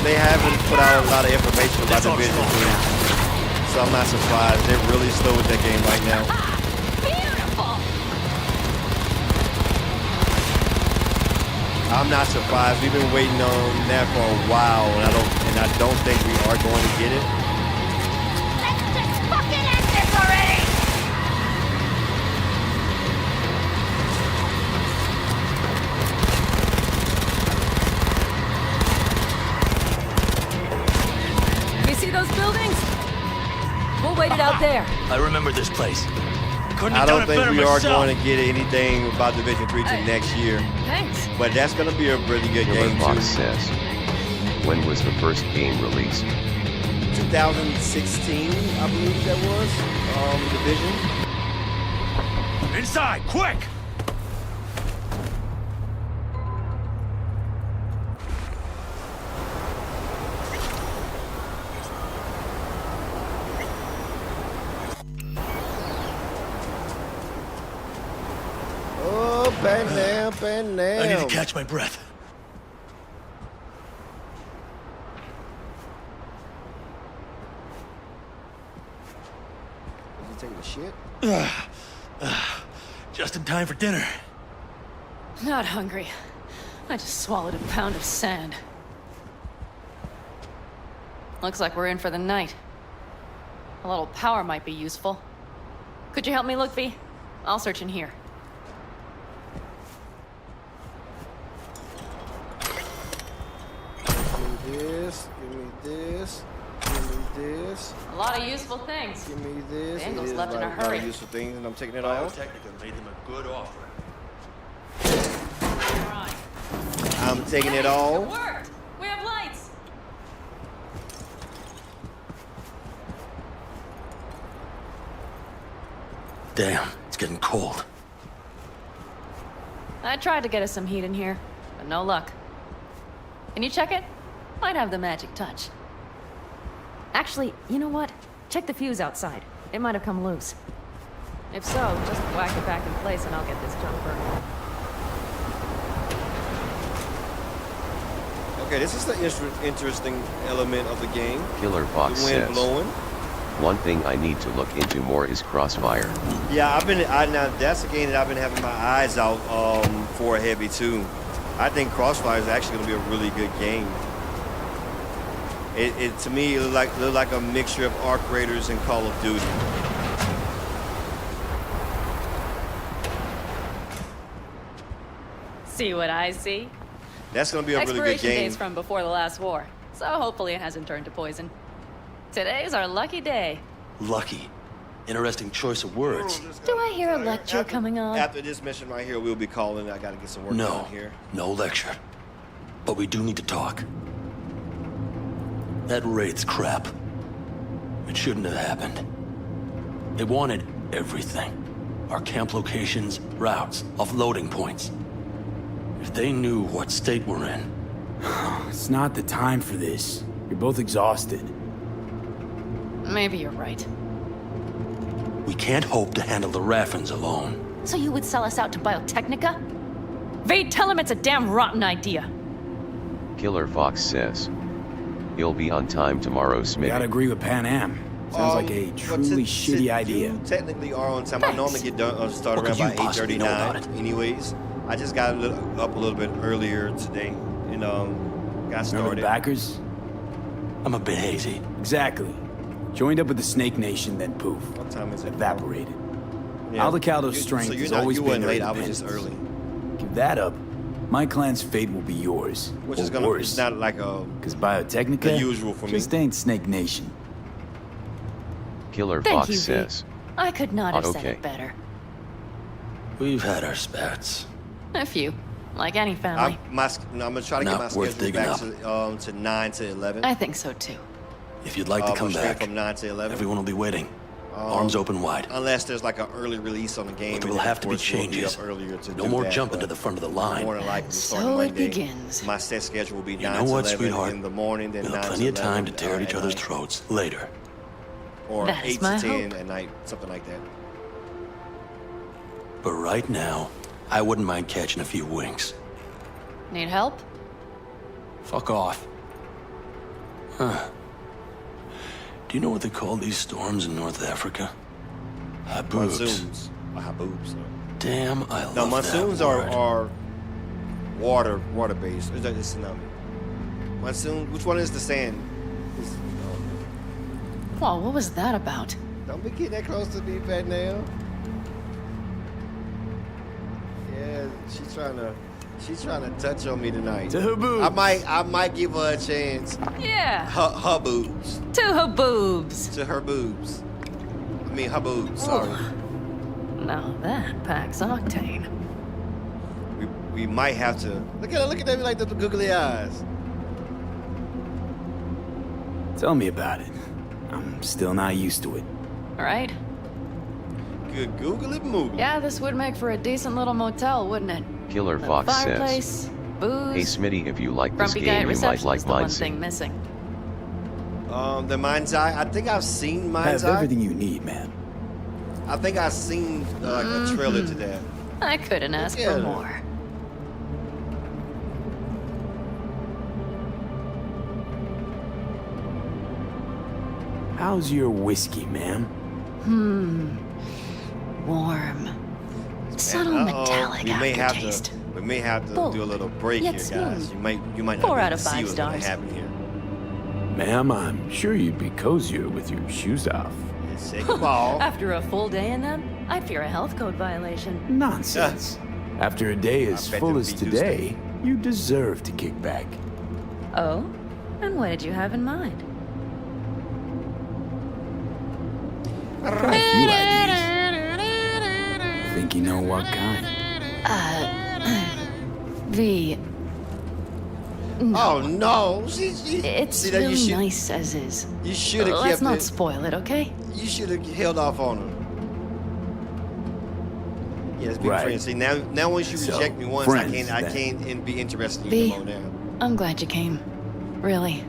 [SPEAKER 2] they haven't put out a lot of information about the Division 3. So I'm not surprised. They're really slow with that game right now. I'm not surprised. We've been waiting on that for a while, and I don't think we are going to get it.
[SPEAKER 16] Let's just fucking end this already! You see those buildings? We'll wait it out there.
[SPEAKER 15] I remember this place. couldn't
[SPEAKER 2] I
[SPEAKER 15] have
[SPEAKER 2] don't
[SPEAKER 15] done it
[SPEAKER 2] think
[SPEAKER 15] better
[SPEAKER 2] we are
[SPEAKER 15] myself.
[SPEAKER 2] going to get anything about Division 3 till next year.
[SPEAKER 5] Thanks.
[SPEAKER 2] But that's going to be a really good
[SPEAKER 1] Killer
[SPEAKER 2] game,
[SPEAKER 1] Fox
[SPEAKER 2] too.
[SPEAKER 1] says, when was the first game released?
[SPEAKER 2] 2016, I believe that was. Division.
[SPEAKER 15] Inside, quick!
[SPEAKER 2] Oh, Panam, Panam.
[SPEAKER 15] I need to catch my breath.
[SPEAKER 2] Is he taking a shit?
[SPEAKER 15] Just in time for dinner.
[SPEAKER 5] Not hungry. I just swallowed a pound of sand. Looks like we're in for the night. A little power might be useful. Could you help me look, V? I'll search in here.
[SPEAKER 2] Give me this, give me this, give me this.
[SPEAKER 5] A lot of useful things.
[SPEAKER 2] Give me this.
[SPEAKER 5] Daniel's
[SPEAKER 2] It is
[SPEAKER 5] left in a
[SPEAKER 2] lot
[SPEAKER 5] hurry.
[SPEAKER 2] of useful things, and I'm taking it off.
[SPEAKER 15] Biotechnica made them a good offer.
[SPEAKER 2] I'm taking it
[SPEAKER 5] It
[SPEAKER 2] off.
[SPEAKER 5] worked! We have lights!
[SPEAKER 15] Damn, it's getting cold.
[SPEAKER 5] I tried to get us some heat in here, but no luck. Can you check it? Might have the magic touch. Actually, you know what? Check the fuse outside. It might have come loose. If so, just whack it back in place and I'll get this jumper.
[SPEAKER 2] Okay, this is the interesting element of the game.
[SPEAKER 1] Killer Fox
[SPEAKER 2] The wind
[SPEAKER 1] says,
[SPEAKER 2] blowing.
[SPEAKER 1] one thing I need to look into more is Crossfire.
[SPEAKER 2] Yeah, now that's a game that I've been having my eyes out for heavy too. I think Crossfire is actually going to be a really good game. It to me it looked like a mixture of Arc Raiders and Call of Duty.
[SPEAKER 5] See what I see?
[SPEAKER 2] That's going to be a really good
[SPEAKER 5] Expiration
[SPEAKER 2] game.
[SPEAKER 5] date's from before the last war, so hopefully it hasn't turned to poison. Today's our lucky day.
[SPEAKER 15] Lucky. Interesting choice of words.
[SPEAKER 5] Do I hear a lecture coming on?
[SPEAKER 2] After this mission right here, we'll be calling. I got to get some work
[SPEAKER 15] No,
[SPEAKER 2] done here.
[SPEAKER 15] no lecture. But we do need to talk. That Wraith's crap. It shouldn't have happened. They wanted everything. Our camp locations, routes, offloading points. If they knew what state we're in.
[SPEAKER 14] It's not the time for this. You're both exhausted.
[SPEAKER 5] Maybe you're right.
[SPEAKER 15] We can't hope to handle the Raffins alone.
[SPEAKER 5] So you would sell us out to Biotechnica? Vade, tell him it's a damn rotten idea.
[SPEAKER 1] Killer Fox says, he'll be on time tomorrow, Smitty.
[SPEAKER 14] Gotta agree with Panam. Sounds like a truly shitty idea.
[SPEAKER 2] You technically are on time. I normally get done start
[SPEAKER 15] What
[SPEAKER 2] around
[SPEAKER 15] could you
[SPEAKER 2] by
[SPEAKER 15] possibly know about
[SPEAKER 2] 8:39. Anyways, I just got up a little bit earlier today and got
[SPEAKER 14] Remember
[SPEAKER 2] started.
[SPEAKER 14] the backers?
[SPEAKER 15] I'm a bit hazy.
[SPEAKER 14] Exactly. Joined up with the Snake Nation, then poof.
[SPEAKER 2] What time is it?
[SPEAKER 14] Evaporated.
[SPEAKER 2] Yeah.
[SPEAKER 14] Aldecaldo's
[SPEAKER 2] You-
[SPEAKER 14] strength
[SPEAKER 2] so you're
[SPEAKER 14] has
[SPEAKER 2] not-
[SPEAKER 14] always
[SPEAKER 2] you
[SPEAKER 14] been
[SPEAKER 2] weren't
[SPEAKER 14] their
[SPEAKER 2] late. I was just
[SPEAKER 14] independence.
[SPEAKER 2] early.
[SPEAKER 14] Give that up. My clan's fate will be yours.
[SPEAKER 2] Which
[SPEAKER 14] or
[SPEAKER 2] is gonna
[SPEAKER 14] worse.
[SPEAKER 2] it's not like a
[SPEAKER 14] Because Biotechnica
[SPEAKER 2] the usual for me.
[SPEAKER 14] just ain't Snake Nation.
[SPEAKER 1] Killer
[SPEAKER 5] Thank
[SPEAKER 1] Fox
[SPEAKER 5] you, V.
[SPEAKER 1] says,
[SPEAKER 5] I could not have said
[SPEAKER 1] Okay.
[SPEAKER 5] it better.
[SPEAKER 15] We've had our spats.
[SPEAKER 5] A few. Like any family.
[SPEAKER 2] I'm gonna try to get
[SPEAKER 15] Not
[SPEAKER 2] my
[SPEAKER 15] worth
[SPEAKER 2] schedule
[SPEAKER 15] digging
[SPEAKER 2] back to 9 to 11.
[SPEAKER 5] I think so too.
[SPEAKER 15] If you'd like to come
[SPEAKER 2] straight
[SPEAKER 15] back,
[SPEAKER 2] from 9 to 11.
[SPEAKER 15] everyone will be waiting. Arms open wide.
[SPEAKER 2] Unless there's like an early release on the game.
[SPEAKER 15] But there
[SPEAKER 2] and
[SPEAKER 15] will
[SPEAKER 2] then,
[SPEAKER 15] have
[SPEAKER 2] of
[SPEAKER 15] to be
[SPEAKER 2] course, we'll
[SPEAKER 15] changes.
[SPEAKER 2] up earlier to
[SPEAKER 15] No
[SPEAKER 2] do
[SPEAKER 15] more
[SPEAKER 2] that,
[SPEAKER 15] jumping
[SPEAKER 2] but
[SPEAKER 15] to the front of the line.
[SPEAKER 2] More than likely,
[SPEAKER 5] So
[SPEAKER 2] starting
[SPEAKER 5] it
[SPEAKER 2] Monday,
[SPEAKER 5] begins.
[SPEAKER 2] My set schedule will be 9
[SPEAKER 15] You know
[SPEAKER 2] to
[SPEAKER 15] what,
[SPEAKER 2] 11
[SPEAKER 15] sweetheart?
[SPEAKER 2] in the morning, then
[SPEAKER 15] We'll
[SPEAKER 2] 9
[SPEAKER 15] have
[SPEAKER 2] to
[SPEAKER 15] plenty
[SPEAKER 2] 11
[SPEAKER 15] of time to tear at each other's
[SPEAKER 2] night.
[SPEAKER 15] throats later.
[SPEAKER 2] Or
[SPEAKER 5] That is
[SPEAKER 2] 8
[SPEAKER 5] my
[SPEAKER 2] to 10
[SPEAKER 5] hope.
[SPEAKER 2] at night, something like that.
[SPEAKER 15] But right now, I wouldn't mind catching a few winks.
[SPEAKER 5] Need help?
[SPEAKER 15] Fuck off. Huh. Do you know what they call these storms in North Africa? Haboobs.
[SPEAKER 2] Monsoons. Or haboobs.
[SPEAKER 15] Damn, I love
[SPEAKER 2] No,
[SPEAKER 15] that
[SPEAKER 2] monsoons
[SPEAKER 15] word.
[SPEAKER 2] are water based. Is that the tsunami? Monsoon. Which one is the sand?
[SPEAKER 5] Whoa, what was that about?
[SPEAKER 2] Don't be getting that close to me, Pat now. Yeah, she's trying to touch on me tonight.
[SPEAKER 14] To her boobs.
[SPEAKER 2] I might give her a chance.
[SPEAKER 5] Yeah.
[SPEAKER 2] Her boobs.
[SPEAKER 5] To her boobs.
[SPEAKER 2] To her boobs. I mean her boobs. Sorry.
[SPEAKER 5] Now that packs octane.
[SPEAKER 2] We might have to look at them like the googly eyes.
[SPEAKER 14] Tell me about it. I'm still not used to it.
[SPEAKER 5] Right?
[SPEAKER 2] Good googly moogly.
[SPEAKER 5] Yeah, this would make for a decent little motel, wouldn't it?
[SPEAKER 1] Killer
[SPEAKER 5] The
[SPEAKER 1] Fox says,
[SPEAKER 5] fireplace, booze.
[SPEAKER 1] hey Smitty, if you like this
[SPEAKER 5] Grumpy guy at
[SPEAKER 1] game, you might
[SPEAKER 5] reception
[SPEAKER 1] like
[SPEAKER 5] is the one
[SPEAKER 1] Mindset.
[SPEAKER 5] thing missing.
[SPEAKER 2] The Mind's Eye. I think I've seen Mind's
[SPEAKER 14] Have
[SPEAKER 2] Eye.
[SPEAKER 14] everything you need, man.
[SPEAKER 2] I think I've seen like a trailer to that.
[SPEAKER 5] I couldn't ask for more.
[SPEAKER 14] How's your whiskey, ma'am?
[SPEAKER 5] Warm. Subtle metallic
[SPEAKER 2] we may have
[SPEAKER 5] aftertaste.
[SPEAKER 2] to. We may have to
[SPEAKER 5] Bold,
[SPEAKER 2] do a little break
[SPEAKER 5] yet
[SPEAKER 2] here,
[SPEAKER 5] smooth.
[SPEAKER 2] guys. You might
[SPEAKER 5] 4
[SPEAKER 2] not
[SPEAKER 5] out
[SPEAKER 2] be
[SPEAKER 5] of
[SPEAKER 2] able to
[SPEAKER 5] 5
[SPEAKER 2] see what's gonna
[SPEAKER 5] stars.
[SPEAKER 2] happen here.
[SPEAKER 14] Ma'am, I'm sure you'd be cozier with your shoes off.
[SPEAKER 2] Say goodbye.
[SPEAKER 5] After a full day in them, I'd fear a health code violation.
[SPEAKER 14] Nonsense. After a day as
[SPEAKER 2] bet
[SPEAKER 14] full
[SPEAKER 2] them
[SPEAKER 14] as
[SPEAKER 2] be
[SPEAKER 14] today, you deserve to kick back.
[SPEAKER 5] Oh? And what did you have in mind?
[SPEAKER 14] A few ideas. Think you know what kind?
[SPEAKER 2] Oh no!
[SPEAKER 5] It's
[SPEAKER 2] see that
[SPEAKER 5] really
[SPEAKER 2] you should,
[SPEAKER 5] nice as is.
[SPEAKER 2] You should have
[SPEAKER 5] Let's
[SPEAKER 2] kept
[SPEAKER 5] not
[SPEAKER 2] it.
[SPEAKER 5] spoil it, okay?
[SPEAKER 2] You should have held off on her. Yeah, let's be
[SPEAKER 14] Right.
[SPEAKER 2] friends. See now once you
[SPEAKER 14] So,
[SPEAKER 2] reject me once,
[SPEAKER 14] friends,
[SPEAKER 2] I
[SPEAKER 14] then.
[SPEAKER 2] can't be interested in
[SPEAKER 5] V,
[SPEAKER 2] you anymore now.
[SPEAKER 5] I'm glad you came. Really.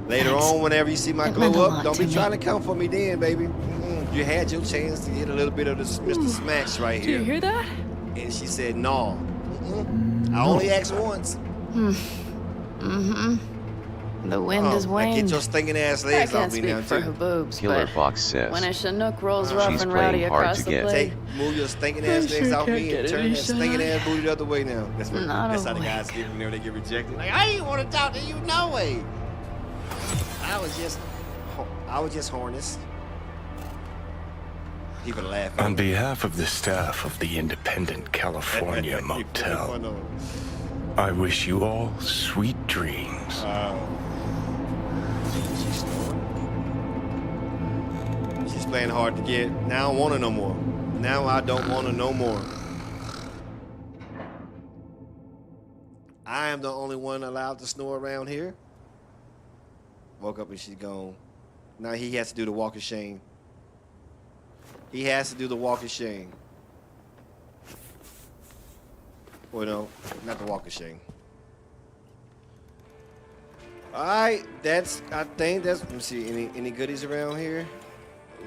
[SPEAKER 2] Later
[SPEAKER 5] Thanks.
[SPEAKER 2] on, whenever you see my
[SPEAKER 5] It meant
[SPEAKER 2] glow
[SPEAKER 5] a
[SPEAKER 2] up,
[SPEAKER 5] lot
[SPEAKER 2] don't
[SPEAKER 5] to
[SPEAKER 2] be
[SPEAKER 5] me.
[SPEAKER 2] trying to come for me then, baby. You had your chance to get a little bit of this Mr. Smash right
[SPEAKER 5] Do
[SPEAKER 2] here.
[SPEAKER 5] you hear that?
[SPEAKER 2] And she said, no. I only asked once.
[SPEAKER 5] The wind is
[SPEAKER 2] Now
[SPEAKER 5] waned.
[SPEAKER 2] get your stinking ass
[SPEAKER 5] I
[SPEAKER 2] legs
[SPEAKER 5] can't
[SPEAKER 2] off me
[SPEAKER 5] speak
[SPEAKER 2] now,
[SPEAKER 5] for
[SPEAKER 2] too.
[SPEAKER 5] her boobs,
[SPEAKER 1] Killer
[SPEAKER 5] but
[SPEAKER 1] Fox says,
[SPEAKER 5] when a Chinook rolls rough
[SPEAKER 1] she's
[SPEAKER 5] and rowdy
[SPEAKER 1] playing hard
[SPEAKER 5] across
[SPEAKER 1] to
[SPEAKER 5] the
[SPEAKER 1] get.
[SPEAKER 5] plate,
[SPEAKER 2] Move your stinking
[SPEAKER 5] I
[SPEAKER 2] ass
[SPEAKER 5] sure
[SPEAKER 2] legs off
[SPEAKER 5] can't
[SPEAKER 2] me
[SPEAKER 5] get
[SPEAKER 2] and turn
[SPEAKER 5] any
[SPEAKER 2] that stinking
[SPEAKER 5] shot.
[SPEAKER 2] ass booty the other way now. That's
[SPEAKER 5] Not
[SPEAKER 2] how the
[SPEAKER 5] awake.
[SPEAKER 2] guys get whenever they get rejected. Like, I didn't want to talk to you, no way. I was just harnessed. He would laugh.
[SPEAKER 4] On behalf of the staff of the Independent California Motel, I wish you all sweet dreams.
[SPEAKER 2] She's playing hard to get. Now I don't want her no more. Now I don't want her no more. I am the only one allowed to snore around here. Woke up and she's gone. Now he has to do the walk of shame. He has to do the walk of shame. Well, no, not the walk of shame. All right, I think that's, let me see, any goodies around here?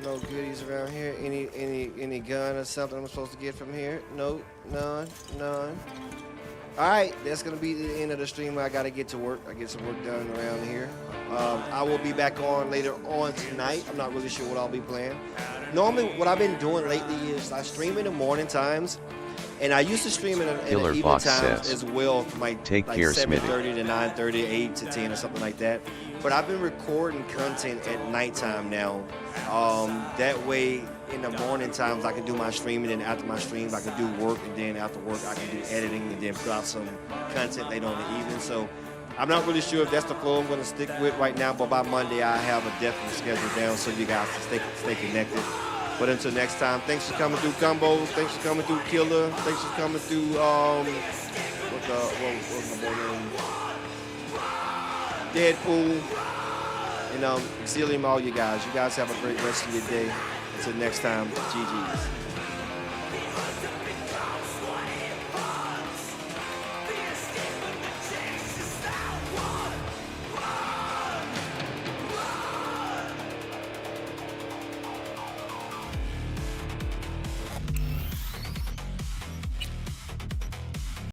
[SPEAKER 2] No goodies around here. Any gun or something I'm supposed to get from here? No, none. All right, that's gonna be the end of the stream. I gotta get to work. I get some work done around here. I will be back on later on tonight. I'm not really sure what I'll be playing. Normally, what I've been doing lately is I stream in the morning times, and I used to stream in the evening
[SPEAKER 1] Fox
[SPEAKER 2] times
[SPEAKER 1] says,
[SPEAKER 2] as well, from like
[SPEAKER 1] care,
[SPEAKER 2] 7:30 to 9:30, 8 to 10 or something like that. But I've been recording content at nighttime now. That way, in the morning times, I can do my streaming, and after my streams, I can do work, and then after work, I can do editing, and then put out some content later on in the evening. So I'm not really sure if that's the flow I'm going to stick with right now, but by Monday, I have a definite schedule down so you guys can stay connected. But until next time, thanks for coming through Combos. Thanks for coming through Killer. Thanks for coming through, what was my boy name? Deadpool. And Exilium, all you guys. You guys have a great rest of your day. Until next time, GG's.